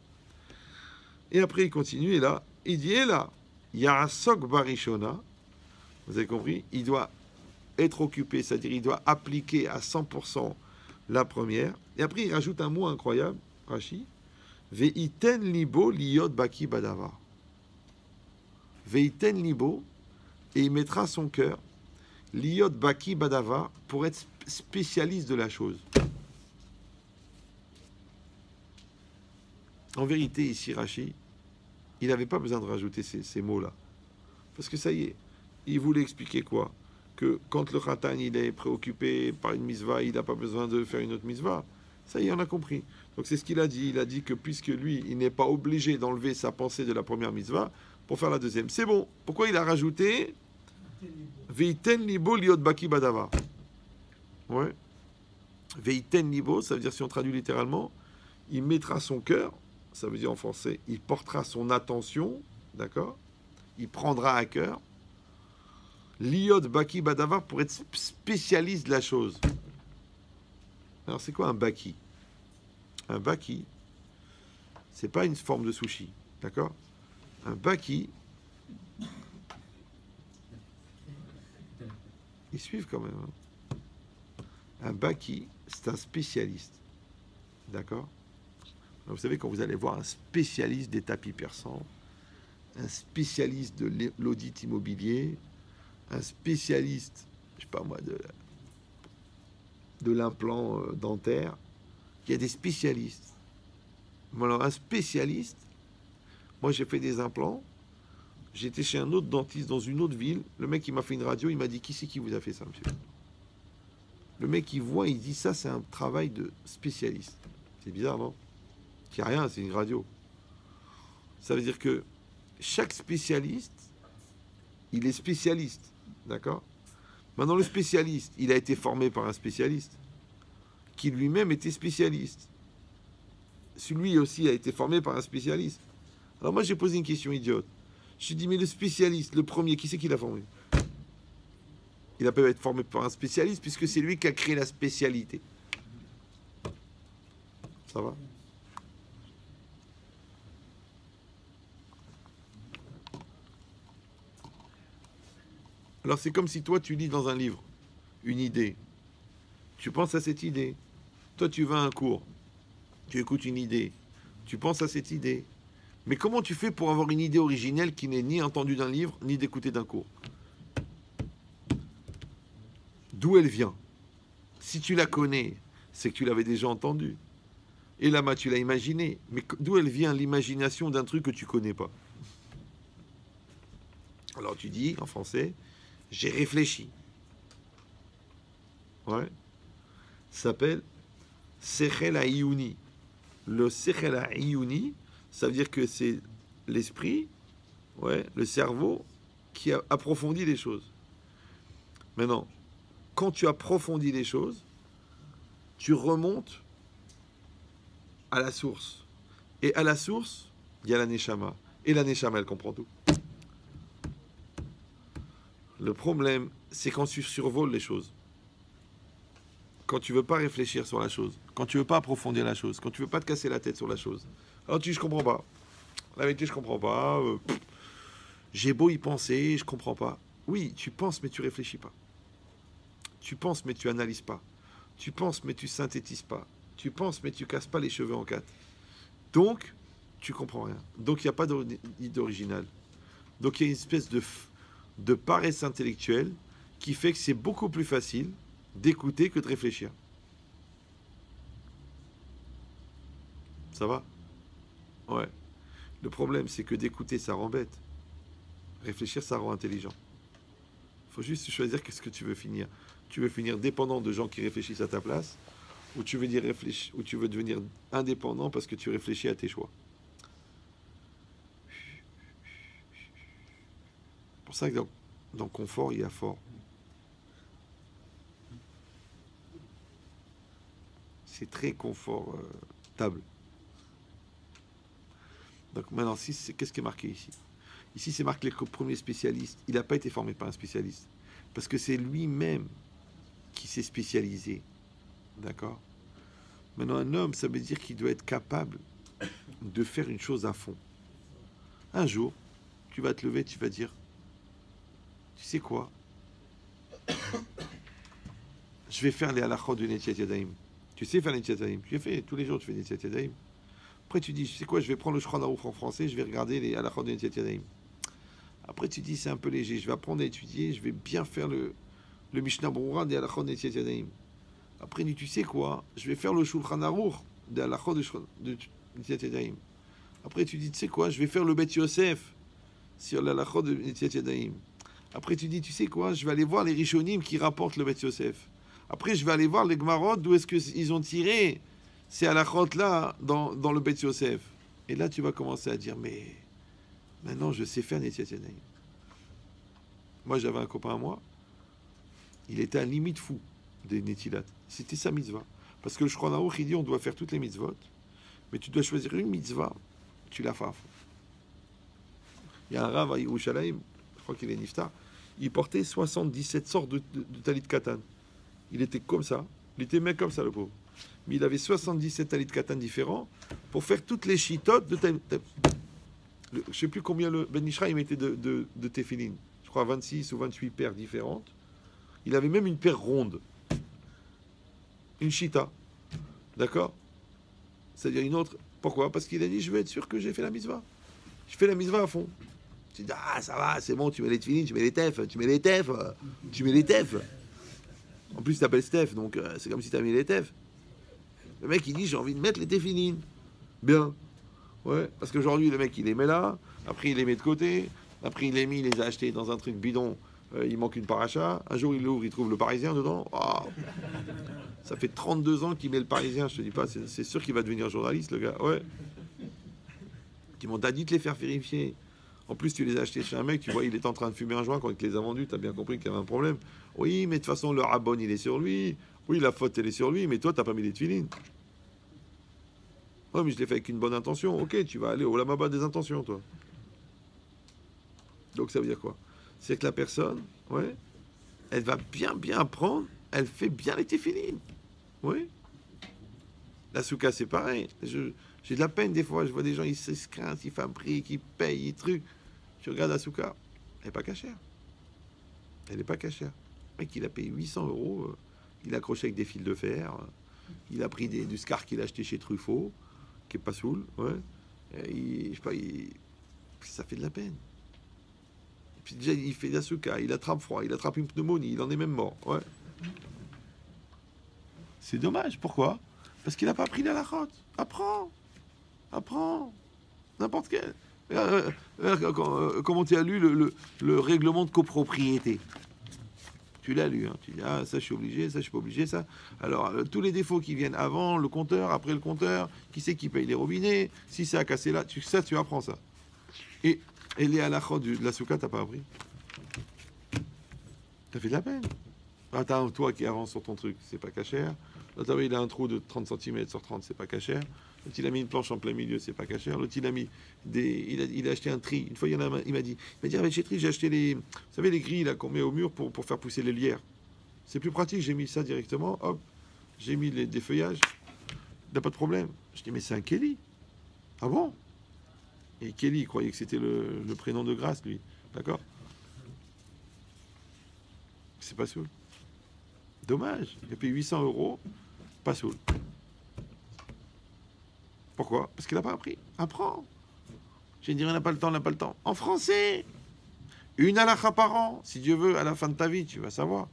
Et après il continue, et là, il dit, et là, il y a un sok barishona, vous avez compris, il doit être occupé, c'est-à-dire il doit appliquer à 100% la première. Et après, il rajoute un mot incroyable, Rashi, Ve'iten libo liyot baki badavar. Ve'iten libo, et il mettra son cœur, liyot baki badavar, pour être spécialiste de la chose. En vérité, ici, Rashi, il n'avait pas besoin de rajouter ces mots-là. Parce que ça y est, il voulait expliquer quoi? Que quand le khatan il est préoccupé par une mitzvah, il n'a pas besoin de faire une autre mitzvah. Ça y est, on a compris. Donc c'est ce qu'il a dit. Il a dit que puisque lui, il n'est pas obligé d'enlever sa pensée de la première mitzvah pour faire la deuxième. C'est bon. Pourquoi il a rajouté Veiten libo liot baki badava? Ouais. Veiten libo, ça veut dire, si on traduit littéralement, il mettra son cœur, ça veut dire en français, il portera son attention, d'accord? Il prendra à cœur Liot Baki Badavar, pour être spécialiste de la chose. Alors c'est quoi un Baki? Un Baki, c'est pas une forme de sushi, d'accord? Un Baki, ils suivent quand même. Hein. Un Baki, c'est un spécialiste, d'accord? Vous savez, quand vous allez voir un spécialiste des tapis persans, un spécialiste de l'audit immobilier, un spécialiste, je sais pas moi, de l'implant dentaire, il y a des spécialistes. Alors un spécialiste, moi j'ai fait des implants, j'étais chez un autre dentiste dans une autre ville, le mec il m'a fait une radio, il m'a dit, qui c'est qui vous a fait ça, monsieur? Le mec il voit, il dit, ça c'est un travail de spécialiste. C'est bizarre, non? Il n'y a rien, c'est une radio. Ça veut dire que chaque spécialiste, il est spécialiste. D'accord? Maintenant, le spécialiste, il a été formé par un spécialiste qui lui-même était spécialiste. Celui aussi a été formé par un spécialiste. Alors moi, j'ai posé une question idiote. Je me suis dit, mais le spécialiste, le premier, qui c'est qui l'a formé? Il a pas pu être formé par un spécialiste puisque c'est lui qui a créé la spécialité. Ça va? Alors c'est comme si toi tu lis dans un livre une idée. Tu penses à cette idée. Toi tu vas à un cours. Tu écoutes une idée. Tu penses à cette idée. Mais comment tu fais pour avoir une idée originelle qui n'est ni entendue d'un livre, ni d'écouter d'un cours? D'où elle vient? Si tu la connais, c'est que tu l'avais déjà entendue. Et là-bas, tu l'as imaginée. Mais d'où elle vient l'imagination d'un truc que tu connais pas? Alors tu dis, en français, j'ai réfléchi. Ouais. Ça s'appelle Sechel Ayuni. Le Sechel Ayuni, ça veut dire que c'est l'esprit, ouais, le cerveau, qui approfondit les choses. Maintenant, quand tu approfondis les choses, tu remontes à la source. Et à la source, il y a la Neshama. Et la Neshama, elle comprend tout. Le problème, c'est quand tu survoles les choses. Quand tu ne veux pas réfléchir sur la chose. Quand tu ne veux pas approfondir la chose. Quand tu ne veux pas te casser la tête sur la chose. Alors tu dis, je comprends pas. La vérité, je comprends pas. J'ai beau y penser, je comprends pas. Oui, tu penses, mais tu réfléchis pas. Tu penses, mais tu analyses pas. Tu penses, mais tu synthétises pas. Tu penses, mais tu casses pas les cheveux en quatre. Donc, tu comprends rien. Donc, il n'y a pas d'idée originale. Donc, il y a une espèce de paresse intellectuelle qui fait que c'est beaucoup plus facile d'écouter que de réfléchir. Ça va? Ouais. Le problème, c'est que d'écouter, ça rend bête. Réfléchir, ça rend intelligent. Il faut juste choisir qu'est-ce que tu veux finir. Tu veux finir dépendant de gens qui réfléchissent à ta place, ou tu veux ou tu veux devenir indépendant parce que tu réfléchis à tes choix. C'est pour ça que dans confort, il y a fort. C'est très confortable. Donc maintenant, qu'est-ce qui est marqué ici? Ici, c'est marqué le premier spécialiste. Il n'a pas été formé par un spécialiste. Parce que c'est lui-même qui s'est spécialisé. D'accord? Maintenant, un homme, ça veut dire qu'il doit être capable de faire une chose à fond. Un jour, tu vas te lever, tu vas dire, tu sais quoi? Je vais faire les halachot de Netiat Yadayim. Tu sais faire les Netiat Yadayim. Tu fais tous les jours, tu fais les Netiat Yadayim. Après, tu dis, tu sais quoi? Je vais prendre le Shulchan Aruch en français, je vais regarder les halachot de Netiat Yadayim. Après, tu dis, c'est un peu léger, je vais apprendre à étudier, je vais bien faire le Mishnah Berurah des halachot de Netiat Yadayim. Après, tu sais quoi? Je vais faire le Shulchan Aruch des halachot de Netiat Yadayim. Après, tu dis, tu sais quoi? Je vais faire le Bet Yosef sur l'halachot de Netiat Yadayim. Après, tu dis, tu sais quoi? Je vais aller voir les Rishonim qui rapportent le Bet Yosef. Après, je vais aller voir les Gmarot, d'où est-ce qu'ils ont tiré ces halachot-là dans le Bet Yosef. Et là, tu vas commencer à dire, mais maintenant, je sais faire Netiat Yadayim. Moi, j'avais un copain à moi, il était à limite fou des Netilat. C'était sa mitzvah. Parce que le Shulchan Aruch, il dit, on doit faire toutes les mitzvot, mais tu dois choisir une mitzvah, tu la fais à fond. Il y a un Rav à Yerushalayim, je crois qu'il est niftar, il portait 77 sortes de talit katan. Il était comme ça, il était mec comme ça, le pauvre. Mais il avait 77 talit katan différents pour faire toutes les chitotes de talit. Je ne sais plus combien le Ben Ishra il mettait de téphilines. Je crois 26 ou 28 paires différentes. Il avait même une paire ronde. Une chita. D'accord? C'est-à-dire une autre. Pourquoi? Parce qu'il a dit, je veux être sûr que j'ai fait la mitzvah. Je fais la mitzvah à fond. Tu dis, ah, ça va, c'est bon, tu mets les tefilines, tu mets les tefs. En plus, tu t'appelles Steph, donc c'est comme si tu as mis les tefs. Le mec, il dit, j'ai envie de mettre les tefilines. Bien. Ouais, parce qu'aujourd'hui, le mec, il les met là, après, il les met de côté, après, il les a achetés dans un truc bidon, il manque une paracha. Un jour, il l'ouvre, il trouve le Parisien dedans. Oh, ça fait 32 ans qu'il met le Parisien, je te dis pas, c'est sûr qu'il va devenir journaliste, le gars. Ouais. Qui m'ont dit de les faire vérifier. En plus, tu les as achetés chez un mec, tu vois, il est en train de fumer un joint quand il te les a vendus, tu as bien compris qu'il y avait un problème. Oui, mais de toute façon, le rabon, il est sur lui. Oui, la faute, elle est sur lui, mais toi, tu n'as pas mis les tefilines. Oui, mais je l'ai fait avec une bonne intention. Ok, tu vas aller au lamaba des intentions, toi. Donc, ça veut dire quoi? C'est que la personne, ouais, elle va bien apprendre, elle fait bien les tefilines. Oui. La souka, c'est pareil. J'ai de la peine des fois, je vois des gens, ils s'escrintent, ils fabriquent, ils payent, ils trucs. Tu regardes la souka, elle n'est pas cachère. Elle n'est pas cachère. Le mec, il a payé 800 €, il a accroché avec des fils de fer, il a pris du scar qu'il a acheté chez Truffaut, qui est pas saoul, ouais. Je sais pas, ça fait de la peine. Et puis déjà, il fait de la souka, il attrape froid, il attrape une pneumonie, il en est même mort, ouais. C'est dommage, pourquoi? Parce qu'il n'a pas appris la lachote. Apprends. N'importe quel. Comment tu as lu le règlement de copropriété? Tu l'as lu, hein. Tu dis, ah, ça je suis obligé, ça je suis pas obligé, ça. Alors, tous les défauts qui viennent avant le compteur, après le compteur, qui c'est qui paye les robinets, si ça a cassé là, tu apprends ça. Et les halachot de la souka, t'as pas appris. T'as fait de la peine. Ah, t'as un toit qui avance sur ton truc, c'est pas cachère. L'autre, il a un trou de 30 cm sur 30, c'est pas cachère. L'autre, il a mis une planche en plein milieu, c'est pas cachère. L'autre, il a mis il a acheté un tri. Une fois, il m'a dit, avec chez Tri, j'ai acheté vous savez, les grilles là qu'on met au mur pour faire pousser les lierres. C'est plus pratique, j'ai mis ça directement, hop, j'ai mis des feuillages, il n'a pas de problème. Je dis, mais c'est un Kelly. Ah bon? Et Kelly, il croyait que c'était le prénom de grâce, lui. D'accord? C'est pas sûr. Dommage. Il a payé 800 euros, pas soul. Pourquoi? Parce qu'il n'a pas appris. Apprends. Je vais dire, il n'a pas le temps, il n'a pas le temps. En français, une halakha par an. Si Dieu veut, à la fin de ta vie, tu vas savoir.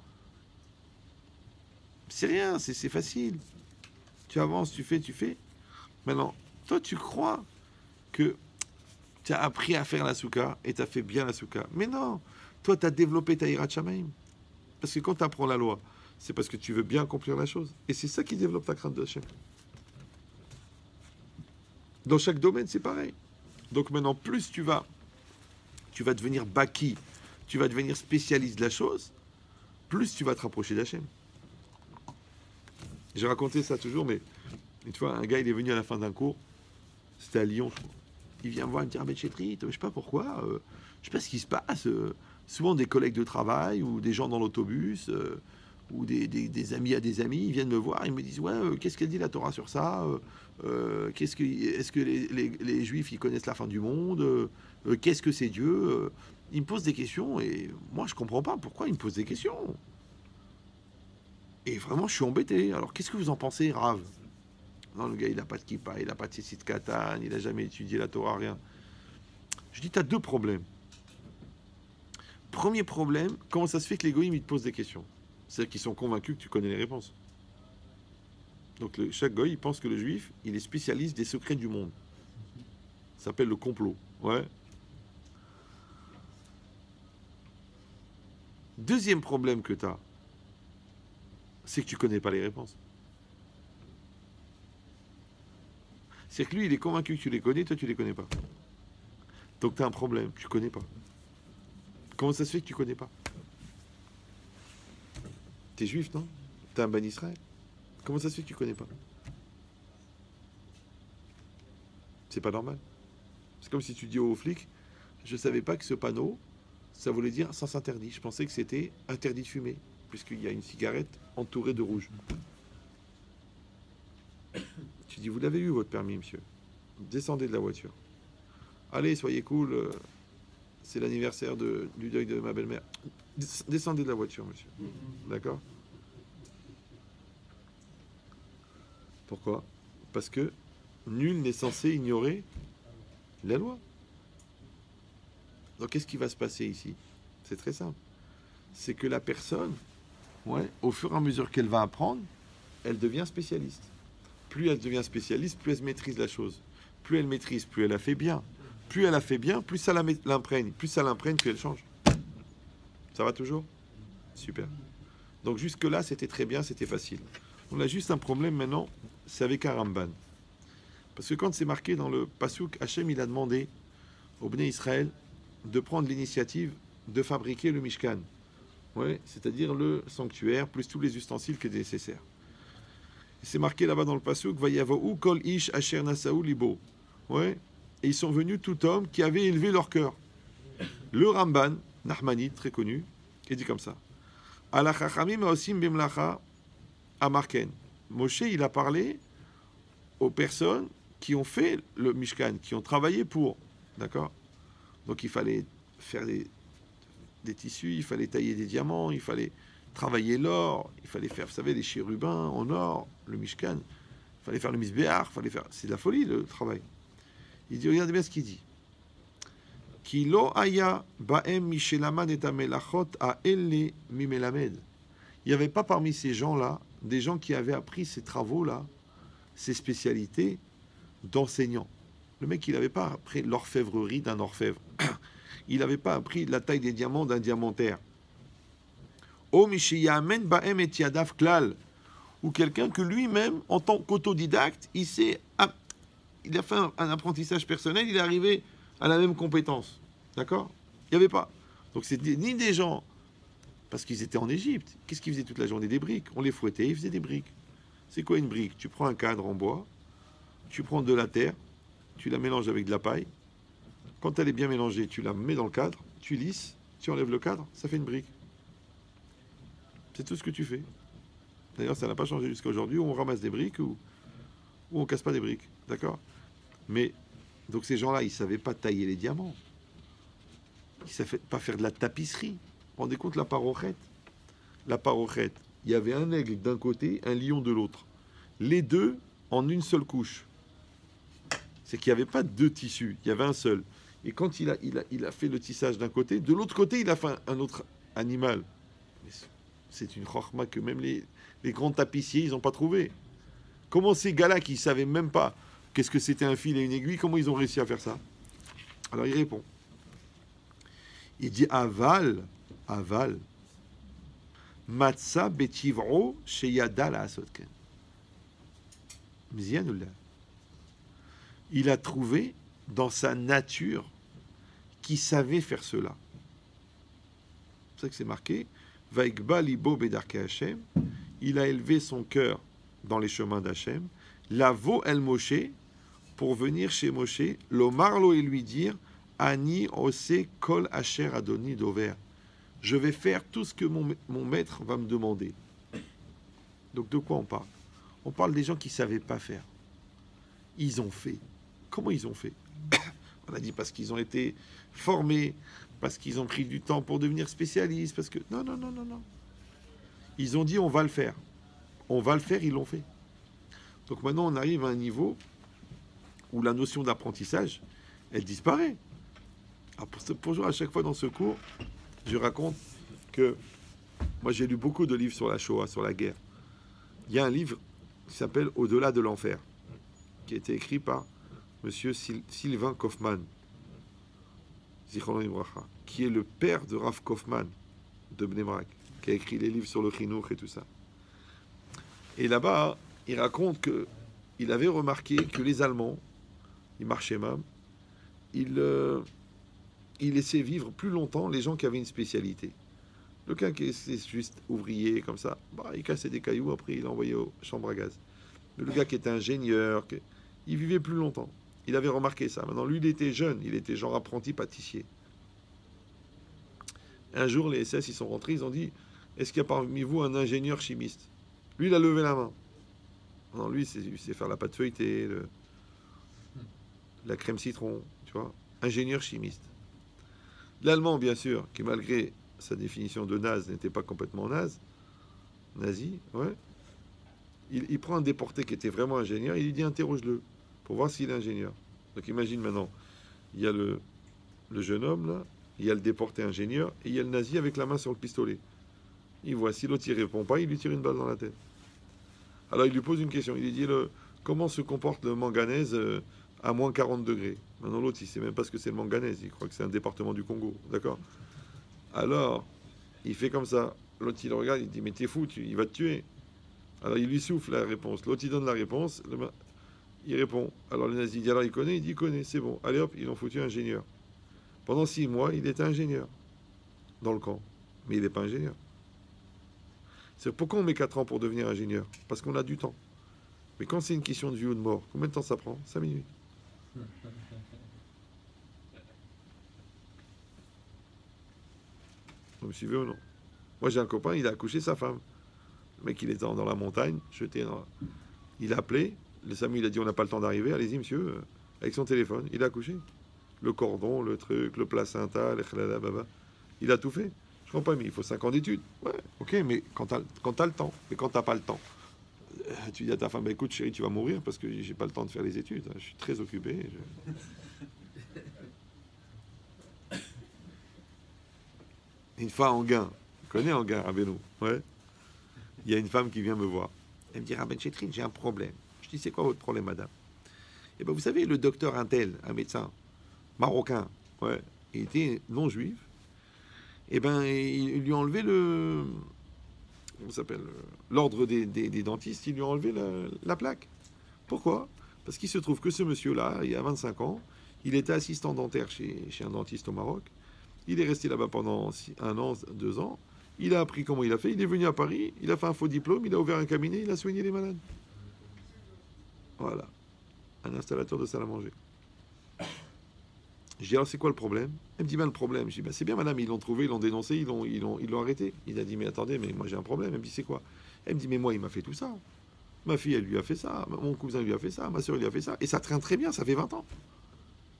C'est rien, c'est facile. Tu avances, tu fais. Maintenant, toi, tu crois que tu as appris à faire la souka et tu as fait bien la souka. Mais non, toi, tu as développé ta hirat shamayim. Parce que quand tu apprends la loi, c'est parce que tu veux bien accomplir la chose. Et c'est ça qui développe ta crainte de Hachem. Dans chaque domaine, c'est pareil. Donc maintenant, plus tu vas devenir baki, tu vas devenir spécialiste de la chose, plus tu vas te rapprocher d'Hachem. J'ai raconté ça toujours, mais une fois, un gars, il est venu à la fin d'un cours, c'était à Lyon, je crois. Il vient me voir, il me dit, ah ben Chétrit, je sais pas pourquoi, je sais pas ce qui se passe. Souvent des collègues de travail ou des gens dans l'autobus ou des amis à des amis, ils viennent me voir, ils me disent, ouais, qu'est-ce qu'elle dit la Torah sur ça est-ce que les Juifs, ils connaissent la fin du monde qu'est-ce que c'est Dieu Ils me posent des questions et moi, je comprends pas pourquoi ils me posent des questions. Et vraiment, je suis embêté. Alors, qu'est-ce que vous en pensez, Rav? Non, le gars, il n'a pas de kippa, il n'a pas de tzitzit katan, il n'a jamais étudié la Torah, rien. Je dis, tu as deux problèmes. Premier problème, comment ça se fait que les goïms, ils te posent des questions? C'est-à-dire qu'ils sont convaincus que tu connais les réponses. Donc, chaque goï, il pense que le juif, il est spécialiste des secrets du monde. Ça s'appelle le complot. Ouais. Deuxième problème que tu as, c'est que tu connais pas les réponses. C'est que lui, il est convaincu que tu les connais, toi, tu les connais pas. Donc, tu as un problème, tu connais pas. Comment ça se fait que tu connais pas? T'es juif, non? T'es un ban Israël. Comment ça se fait que tu connais pas? C'est pas normal. C'est comme si tu dis aux flics, je savais pas que ce panneau, ça voulait dire sens interdit. Je pensais que c'était interdit de fumer, puisqu'il y a une cigarette entourée de rouge. Tu dis, vous l'avez eu votre permis, monsieur. Descendez de la voiture. Allez, soyez cool. C'est l'anniversaire du deuil de ma belle-mère. Descendez de la voiture, monsieur. D'accord? Pourquoi? Parce que nul n'est censé ignorer la loi. Donc, qu'est-ce qui va se passer ici? C'est très simple. C'est que la personne, au fur et à mesure qu'elle va apprendre, elle devient spécialiste. Plus elle devient spécialiste, plus elle maîtrise la chose. Plus elle maîtrise, plus elle la fait bien. Plus elle la fait bien, plus ça l'imprègne. Plus ça l'imprègne, plus elle change. Ça va toujours? Super. Donc jusque-là, c'était très bien, c'était facile. On a juste un problème maintenant, c'est avec un Ramban. Parce que quand c'est marqué dans le Pasuk, Hachem, il a demandé au Bnei Israël de prendre l'initiative de fabriquer le Mishkan. C'est-à-dire le sanctuaire, plus tous les ustensiles qui étaient nécessaires. Et c'est marqué là-bas dans le Pasuk, Vayavou kol ish asher nasaou libo. Et ils sont venus tout homme qui avait élevé leur cœur. Le Ramban, Nahmani, très connu, il dit comme ça. Ala chachamim haosim bimlacha amarken. Moshe, il a parlé aux personnes qui ont fait le Mishkan, qui ont travaillé pour. D'accord? Donc il fallait faire des tissus, il fallait tailler des diamants, il fallait travailler l'or, il fallait faire, vous savez, des chérubins en or, le Mishkan, il fallait faire le Misbéar, il fallait faire... C'est de la folie, le travail. Il dit, regardez bien ce qu'il dit. Ki lo aya ba'em mishelaman et amelachot a elle mimelamed. Il n'y avait pas parmi ces gens-là des gens qui avaient appris ces travaux-là, ces spécialités d'enseignants. Le mec, il n'avait pas appris l'orfèvrerie d'un orfèvre. Il n'avait pas appris la taille des diamants d'un diamantaire. O mishiyamen ba'em et yadav klal. Ou quelqu'un que lui-même, en tant qu'autodidacte, il a fait un apprentissage personnel, il est arrivé à la même compétence. D'accord? Il n'y avait pas. Donc c'est ni des gens, parce qu'ils étaient en Égypte. Qu'est-ce qu'ils faisaient toute la journée? Des briques. On les fouettait, ils faisaient des briques. C'est quoi une brique? Tu prends un cadre en bois, tu prends de la terre, tu la mélanges avec de la paille. Quand elle est bien mélangée, tu la mets dans le cadre, tu lisses, tu enlèves le cadre, ça fait une brique. C'est tout ce que tu fais. D'ailleurs, ça n'a pas changé jusqu'à aujourd'hui, où on ramasse des briques ou on casse pas des briques. D'accord? Mais, donc ces gens-là, ils ne savaient pas tailler les diamants. Ils ne savaient pas faire de la tapisserie. Vous vous rendez compte, la parochette? La parochette, il y avait un aigle d'un côté, un lion de l'autre. Les deux en une seule couche. C'est qu'il n'y avait pas deux tissus, il y avait un seul. Et quand il a fait le tissage d'un côté, de l'autre côté, il a fait un autre animal. Mais c'est une chorma que même les grands tapissiers, ils n'ont pas trouvé. Comment ces gars-là qui ne savaient même pas qu'est-ce que c'était un fil et une aiguille, comment ils ont réussi à faire ça? Alors il répond. Il dit aval, matza betivro sheyada la asotken. Il a trouvé dans sa nature qui savait faire cela. C'est pour ça que c'est marqué Vaikba libo bedarke Hashem. Il a élevé son cœur dans les chemins d'Hachem. Lavo el Moshe, pour venir chez Moshe, l'omarlo et lui dire Ani ose kol asher adoni dover. Je vais faire tout ce que mon maître va me demander. Donc de quoi on parle? On parle des gens qui ne savaient pas faire. Ils ont fait. Comment ils ont fait? On a dit parce qu'ils ont été formés, parce qu'ils ont pris du temps pour devenir spécialistes, parce que... Non. Ils ont dit on va le faire. On va le faire, ils l'ont fait. Donc maintenant on arrive à un niveau où la notion d'apprentissage, elle disparaît. Alors pour à chaque fois dans ce cours, je raconte que moi j'ai lu beaucoup de livres sur la Shoah, sur la guerre. Il y a un livre qui s'appelle Au-delà de l'enfer, qui a été écrit par Monsieur Sylvain Kaufmann, Zichrono Libracha, qui est le père de Rav Kaufmann de Bnei Brak, qui a écrit les livres sur le Chinuch et tout ça. Et là-bas, il raconte que il avait remarqué que les Allemands, ils marchaient même, ils laissaient vivre plus longtemps les gens qui avaient une spécialité. Le gars qui est juste ouvrier comme ça, il cassait des cailloux, après il l'envoyait aux chambres à gaz. Mais le gars qui était ingénieur, il vivait plus longtemps. Il avait remarqué ça. Maintenant, lui, il était jeune, il était genre apprenti pâtissier. Un jour, les SS, ils sont rentrés, ils ont dit, est-ce qu'il y a parmi vous un ingénieur chimiste? Lui, il a levé la main. Non, lui, il sait faire la pâte feuilletée, la crème citron, tu vois. Ingénieur chimiste. L'allemand, bien sûr, qui malgré sa définition de naze, n'était pas complètement nazi, ouais. Il prend un déporté qui était vraiment ingénieur, il lui dit interroge-le, pour voir s'il est ingénieur. Donc imagine maintenant, il y a le jeune homme là, il y a le déporté ingénieur, et il y a le nazi avec la main sur le pistolet. Il voit, si l'autre ne répond pas, il lui tire une balle dans la tête. Alors il lui pose une question, il lui dit comment se comporte le manganèse à moins 40 degrés. Maintenant l'autre, il ne sait même pas ce que c'est le manganèse, il croit que c'est un département du Congo, d'accord? Alors, il fait comme ça, l'autre il le regarde, il dit mais t'es fou, il va te tuer. Alors il lui souffle la réponse, l'autre il donne la réponse, il répond. Alors le nazi dit alors il connaît, c'est bon. Allez hop, ils ont foutu un ingénieur. Pendant 6 mois, il était ingénieur dans le camp, mais il n'est pas ingénieur. C'est pourquoi on met 4 ans pour devenir ingénieur? Parce qu'on a du temps. Mais quand c'est une question de vie ou de mort, combien de temps ça prend? 5 minutes. Vous me suivez ou non? Moi j'ai un copain, il a accouché sa femme. Le mec, il est dans la montagne, il a appelé, le SAMU, il a dit on n'a pas le temps d'arriver, allez-y monsieur, avec son téléphone, il a accouché. Le cordon, le truc, le placenta, les khlala, baba. Il a tout fait. Je comprends pas, mais il faut 5 ans d'études. Ouais, ok, mais quand t'as le temps, mais quand t'as pas le temps, tu dis à ta femme, bah, écoute chérie, tu vas mourir parce que j'ai pas le temps de faire les études, je suis très occupé. Une fois en gain, tu connais en gain, Rabbeinu, ouais. Il y a une femme qui vient me voir. Elle me dit, Rabben Chetrine, j'ai un problème. Je dis, c'est quoi votre problème, madame? Eh bien, vous savez, le docteur Intel, un médecin marocain, ouais, il était non-juif. Eh bien, il lui a enlevé l'ordre des dentistes, il lui a enlevé la plaque. Pourquoi? Parce qu'il se trouve que ce monsieur-là, il y a 25 ans, il était assistant dentaire chez un dentiste au Maroc. Il est resté là-bas pendant 1 an, 2 ans. Il a appris comment il a fait. Il est venu à Paris, il a fait un faux diplôme, il a ouvert un cabinet, il a soigné les malades. Voilà. Un installateur de salle à manger. Je dis alors c'est quoi le problème? Elle me dit le problème. Je dis c'est bien madame, ils l'ont trouvé, ils l'ont dénoncé, ils l'ont arrêté. Il a dit mais attendez, mais moi j'ai un problème. Elle me dit c'est quoi? Elle me dit mais moi il m'a fait tout ça. Ma fille elle lui a fait ça, mon cousin lui a fait ça, ma soeur lui a fait ça. Et ça traîne très bien, ça fait 20 ans.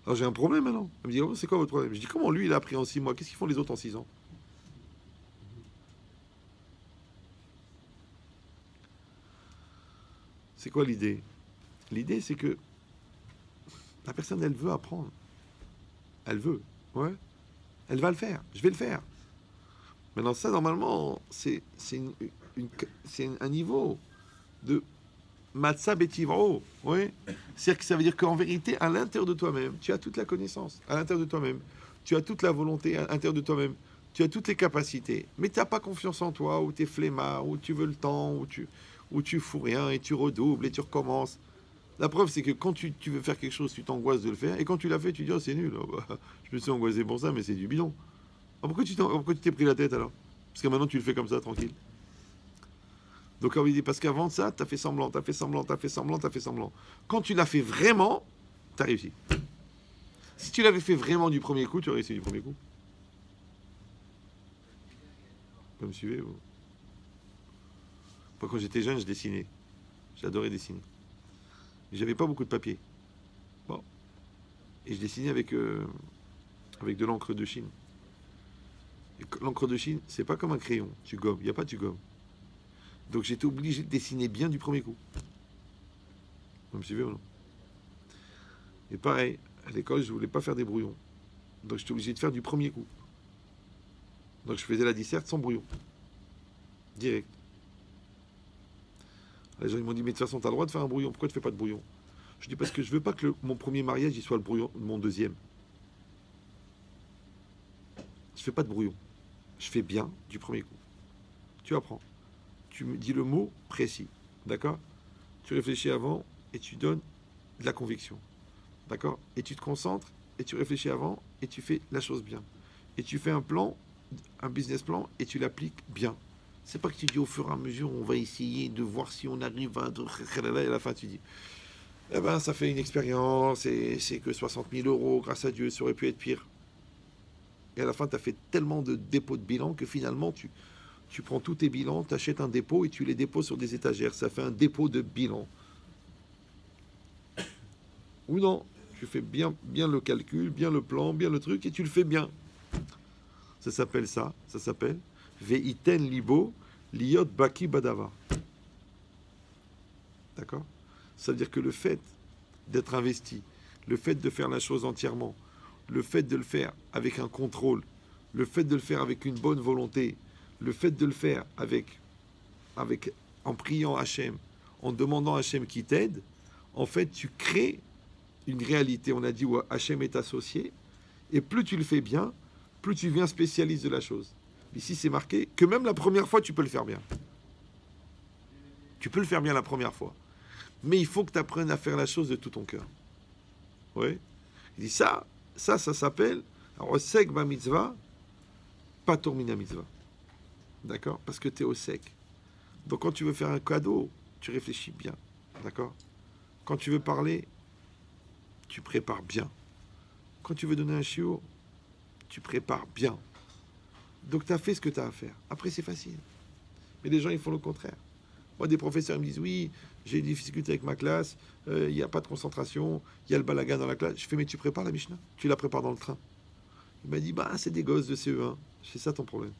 Alors j'ai un problème maintenant. Elle me dit oh, c'est quoi votre problème? Je dis comment lui il a appris en 6 mois? Qu'est-ce qu'ils font les autres en 6 ans? C'est quoi l'idée? L'idée, c'est que la personne, elle veut apprendre. Elle veut, ouais. Elle va le faire. Je vais le faire. Maintenant, ça, normalement, c'est un niveau de Matzah Betivro, oui. C'est-à-dire que ça veut dire qu'en vérité, à l'intérieur de toi-même, tu as toute la connaissance. À l'intérieur de toi-même, tu as toute la volonté. À l'intérieur de toi-même, tu as toutes les capacités. Mais tu n'as pas confiance en toi, ou tu es flemmard, ou tu veux le temps, ou tu fous rien, et tu redoubles, et tu recommences. La preuve, c'est que quand tu veux faire quelque chose, tu t'angoisses de le faire, et quand tu l'as fait, tu dis, oh, c'est nul. Oh, bah, je me suis angoissé pour ça, mais c'est du bidon. Ah, pourquoi tu t'es pris la tête alors? Parce que maintenant, tu le fais comme ça, tranquille. Donc, on lui dit, parce qu'avant ça, tu as fait semblant, tu as fait semblant, tu as fait semblant, tu as fait semblant. Quand tu l'as fait vraiment, tu as réussi. Si tu l'avais fait vraiment du premier coup, tu aurais réussi du premier coup. Vous me suivez, vous? Moi, quand j'étais jeune, je dessinais. J'adorais dessiner. J'avais pas beaucoup de papier. Bon. Et je dessinais avec de l'encre de Chine. Et l'encre de Chine, c'est pas comme un crayon. Tu gommes. Il n'y a pas tu gommes. Donc j'étais obligé de dessiner bien du premier coup. Vous me suivez ou non? Et pareil, à l'école, je voulais pas faire des brouillons. Donc j'étais obligé de faire du premier coup. Donc je faisais la disserte sans brouillon. Direct. Les gens ils m'ont dit, mais de toute façon, tu as le droit de faire un brouillon. Pourquoi tu fais pas de brouillon? Je dis, parce que je veux pas que mon premier mariage il soit le brouillon de mon deuxième. Je fais pas de brouillon. Je fais bien du premier coup. Tu apprends. Tu me dis le mot précis. D'accord? Tu réfléchis avant et tu donnes de la conviction. D'accord? Et tu te concentres et tu réfléchis avant et tu fais la chose bien. Et tu fais un plan, un business plan et tu l'appliques bien. C'est pas que tu dis au fur et à mesure, on va essayer de voir si on arrive à... Et à la fin, tu dis, eh ben, ça fait une expérience et c'est que 60 000 euros, grâce à Dieu, ça aurait pu être pire. Et à la fin, tu as fait tellement de dépôts de bilan que finalement, tu prends tous tes bilans, tu achètes un dépôt et tu les déposes sur des étagères. Ça fait un dépôt de bilan. Ou non, tu fais bien le calcul, bien le plan, bien le truc et tu le fais bien. Ça s'appelle Veiten Libo Liot Baki Badava. D'accord? Ça veut dire que le fait d'être investi, le fait de faire la chose entièrement, le fait de le faire avec un contrôle, le fait de le faire avec une bonne volonté, le fait de le faire en priant Hachem, en demandant à Hachem qui t'aide, en fait, tu crées une réalité. On a dit où Hachem est associé, et plus tu le fais bien, plus tu deviens spécialiste de la chose. Ici, c'est marqué que même la première fois, tu peux le faire bien. Tu peux le faire bien la première fois. Mais il faut que tu apprennes à faire la chose de tout ton cœur. Oui. Il dit ça s'appelle Osek ba mitzvah, pas tormina mitzvah. D'accord? Parce que tu es au sec. Donc quand tu veux faire un cadeau, tu réfléchis bien. D'accord? Quand tu veux parler, tu prépares bien. Quand tu veux donner un chiot, tu prépares bien. Donc tu as fait ce que tu as à faire. Après, c'est facile. Mais les gens, ils font le contraire. Moi, des professeurs me disent, oui, j'ai des difficultés avec ma classe, il n'y a pas de concentration, il y a le balagan dans la classe. Je fais, mais tu prépares la Mishnah? Tu la prépares dans le train? Il m'a dit, bah, c'est des gosses de CE1. C'est ça ton problème.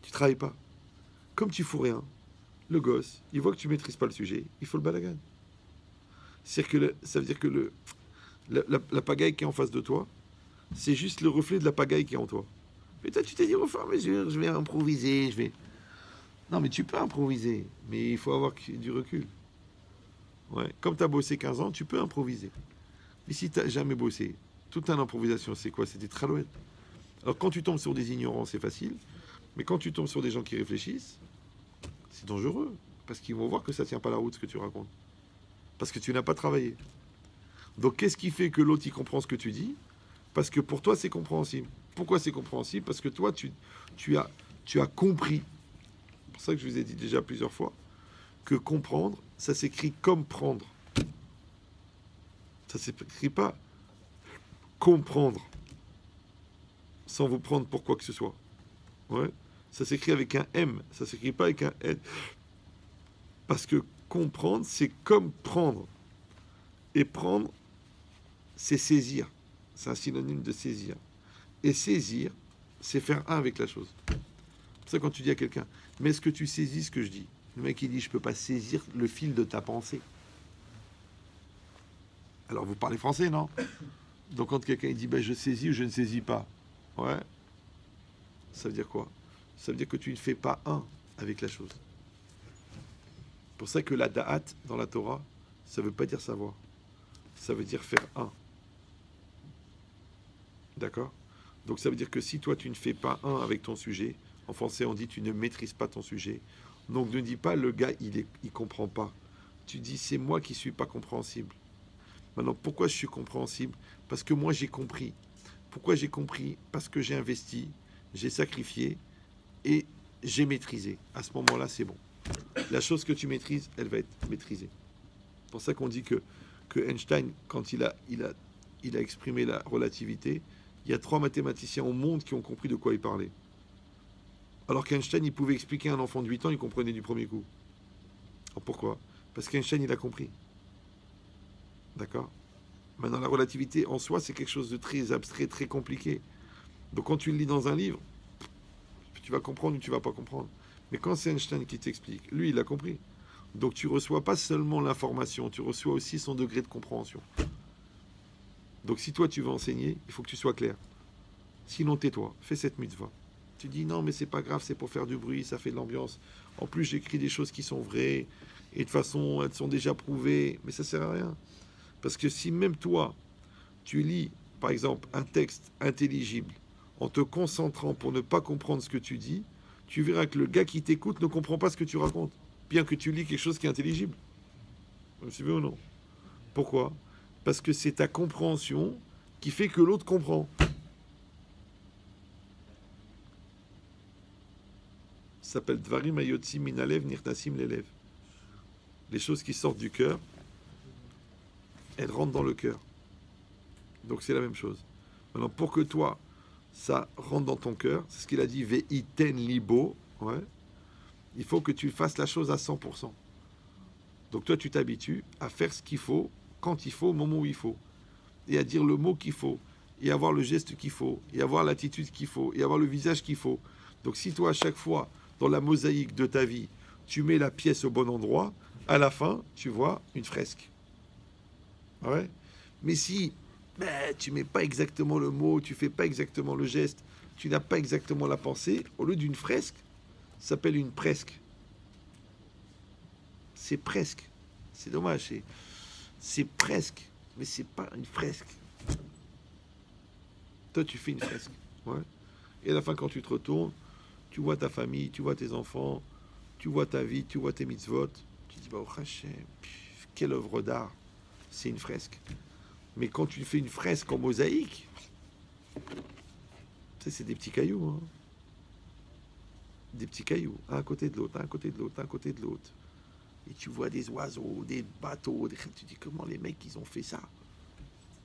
Tu travailles pas. Comme tu fous rien, le gosse, il voit que tu maîtrises pas le sujet, il faut le balagan. Ça veut dire que la pagaille qui est en face de toi, c'est juste le reflet de la pagaille qui est en toi. Mais toi, tu t'es dit, au fur et à mesure, je vais improviser, Non, mais tu peux improviser, mais il faut avoir du recul. Ouais. Comme tu as bossé 15 ans, tu peux improviser. Mais si tu n'as jamais bossé, toute l'improvisation, c'est quoi? C'est des tralouettes. Alors, quand tu tombes sur des ignorants, c'est facile. Mais quand tu tombes sur des gens qui réfléchissent, c'est dangereux. Parce qu'ils vont voir que ça ne tient pas la route, ce que tu racontes. Parce que tu n'as pas travaillé. Donc, qu'est-ce qui fait que l'autre, il comprend ce que tu dis? Parce que pour toi, c'est compréhensible. Pourquoi c'est compréhensible? Parce que toi, tu as compris. C'est pour ça que je vous ai dit déjà plusieurs fois que comprendre, ça s'écrit comme prendre. Ça s'écrit pas comprendre sans vous prendre pour quoi que ce soit. Ouais. Ça s'écrit avec un M, ça s'écrit pas avec un N. Parce que comprendre, c'est comme prendre. Et prendre, c'est saisir. C'est un synonyme de saisir. Et saisir, c'est faire un avec la chose. C'est pour ça quand tu dis à quelqu'un, mais est-ce que tu saisis ce que je dis? Le mec, il dit, je peux pas saisir le fil de ta pensée. Alors, vous parlez français, non? Donc, quand quelqu'un il dit, ben, je saisis ou je ne saisis pas, ouais, ça veut dire quoi? Ça veut dire que tu ne fais pas un avec la chose. C'est pour ça que la da'at, dans la Torah, ça ne veut pas dire savoir. Ça veut dire faire un. D'accord? Donc, ça veut dire que si toi, tu ne fais pas un avec ton sujet, en français, on dit, tu ne maîtrises pas ton sujet. Donc, ne dis pas, le gars, il comprend pas. Tu dis, c'est moi qui ne suis pas compréhensible. Maintenant, pourquoi je suis compréhensible? Parce que moi, j'ai compris. Pourquoi j'ai compris? Parce que j'ai investi, j'ai sacrifié et j'ai maîtrisé. À ce moment-là, c'est bon. La chose que tu maîtrises, elle va être maîtrisée. C'est pour ça qu'on dit que Einstein, quand il a exprimé la relativité, il y a 3 mathématiciens au monde qui ont compris de quoi il parlait. Alors qu'Einstein, il pouvait expliquer à un enfant de 8 ans, il comprenait du premier coup. Alors pourquoi? Parce qu'Einstein, il a compris. D'accord? Maintenant, la relativité en soi, c'est quelque chose de très abstrait, très compliqué. Donc quand tu le lis dans un livre, tu vas comprendre ou tu vas pas comprendre. Mais quand c'est Einstein qui t'explique, lui, il a compris. Donc tu reçois pas seulement l'information, tu reçois aussi son degré de compréhension. Donc si toi tu veux enseigner, il faut que tu sois clair. Sinon tais-toi, fais cette mitzvah. Tu dis non mais c'est pas grave, c'est pour faire du bruit, ça fait de l'ambiance. En plus j'écris des choses qui sont vraies, et de toute façon elles sont déjà prouvées, mais ça sert à rien. Parce que si même toi, tu lis par exemple un texte intelligible, en te concentrant pour ne pas comprendre ce que tu dis, tu verras que le gars qui t'écoute ne comprend pas ce que tu racontes, bien que tu lis quelque chose qui est intelligible. Vous suivez ou non? Pourquoi? Parce que c'est ta compréhension qui fait que l'autre comprend. Ça s'appelle Dvarim Ayotzi Minalev Nirtasim Lelev. Les choses qui sortent du cœur, elles rentrent dans le cœur. Donc c'est la même chose. Maintenant, pour que toi, ça rentre dans ton cœur, c'est ce qu'il a dit, Ve'iten libo, ouais, il faut que tu fasses la chose à 100%. Donc toi, tu t'habitues à faire ce qu'il faut, quand il faut, au moment où il faut. Et à dire le mot qu'il faut, et avoir le geste qu'il faut, et avoir l'attitude qu'il faut, et avoir le visage qu'il faut. Donc si toi, à chaque fois, dans la mosaïque de ta vie, tu mets la pièce au bon endroit, à la fin, tu vois une fresque. Ouais. Mais si tu mets pas exactement le mot, tu fais pas exactement le geste, tu n'as pas exactement la pensée, au lieu d'une fresque, ça s'appelle une presque. C'est presque. C'est dommage. C'est presque. Mais c'est pas une fresque. Toi, tu fais une fresque. Ouais. Et à la fin, quand tu te retournes, tu vois ta famille, tu vois tes enfants, tu vois ta vie, tu vois tes mitzvot. Tu dis, bah, oh Hachem, quelle œuvre d'art. C'est une fresque. Mais quand tu fais une fresque en mosaïque, tu sais, c'est des petits cailloux. Hein. Des petits cailloux, un à côté de l'autre, un à côté de l'autre, un à côté de l'autre. Et tu vois des oiseaux, des bateaux, tu dis comment les mecs ils ont fait ça?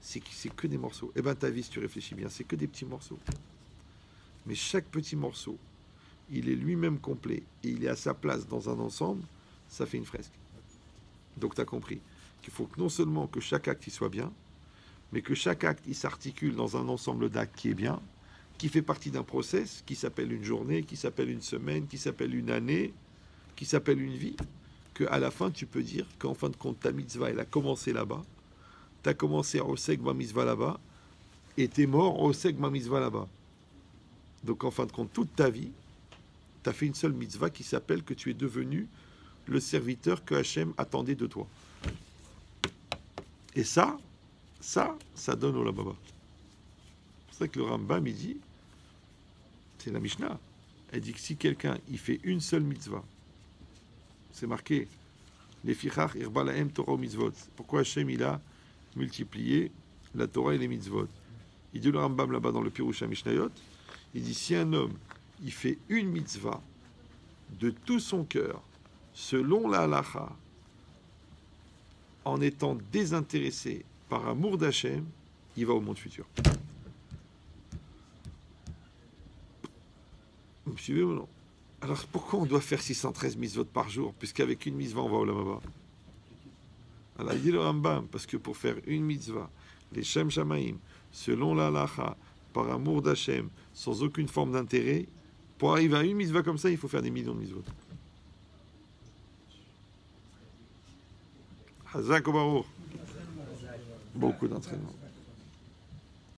C'est que des morceaux. Eh bien ta vie, si tu réfléchis bien, c'est que des petits morceaux. Mais chaque petit morceau, il est lui-même complet et il est à sa place dans un ensemble, ça fait une fresque. Donc tu as compris qu'il faut que non seulement que chaque acte il soit bien, mais que chaque acte il s'articule dans un ensemble d'actes qui est bien, qui fait partie d'un process qui s'appelle une journée, qui s'appelle une semaine, qui s'appelle une année, qui s'appelle une vie, qu'à la fin tu peux dire qu'en fin de compte ta mitzvah elle a commencé là-bas, tu as commencé à Oseg ma mitzvah là-bas, et tu es mort à Oseg ma mitzvah là-bas. Donc en fin de compte, toute ta vie, tu as fait une seule mitzvah qui s'appelle que tu es devenu le serviteur que Hachem attendait de toi. Et ça donne au Lababa. C'est pour ça que le Rambam, il dit, c'est la Mishnah, elle dit que si quelqu'un, il fait une seule mitzvah, c'est marqué, les fichach irbalahem Torah mitzvot. Pourquoi Hachem, il a multiplié la Torah et les mitzvot? Il dit le Rambam là-bas dans le Pirush HaMishnayot, il dit si un homme, il fait une mitzvah de tout son cœur, selon la halacha, en étant désintéressé par amour d'Hachem, il va au monde futur. Vous me suivez ou non? Alors pourquoi on doit faire 613 mitzvot par jour, puisqu'avec une mitzvah on va au Lamaba? Alors il dit le Rambam, parce que pour faire une mitzvah, les Shem Shamaim, selon la halacha, par amour d'Hachem, sans aucune forme d'intérêt, pour arriver à une mitzvah comme ça, il faut faire des millions de mitzvot. Hazak Baruch. Beaucoup d'entraînement.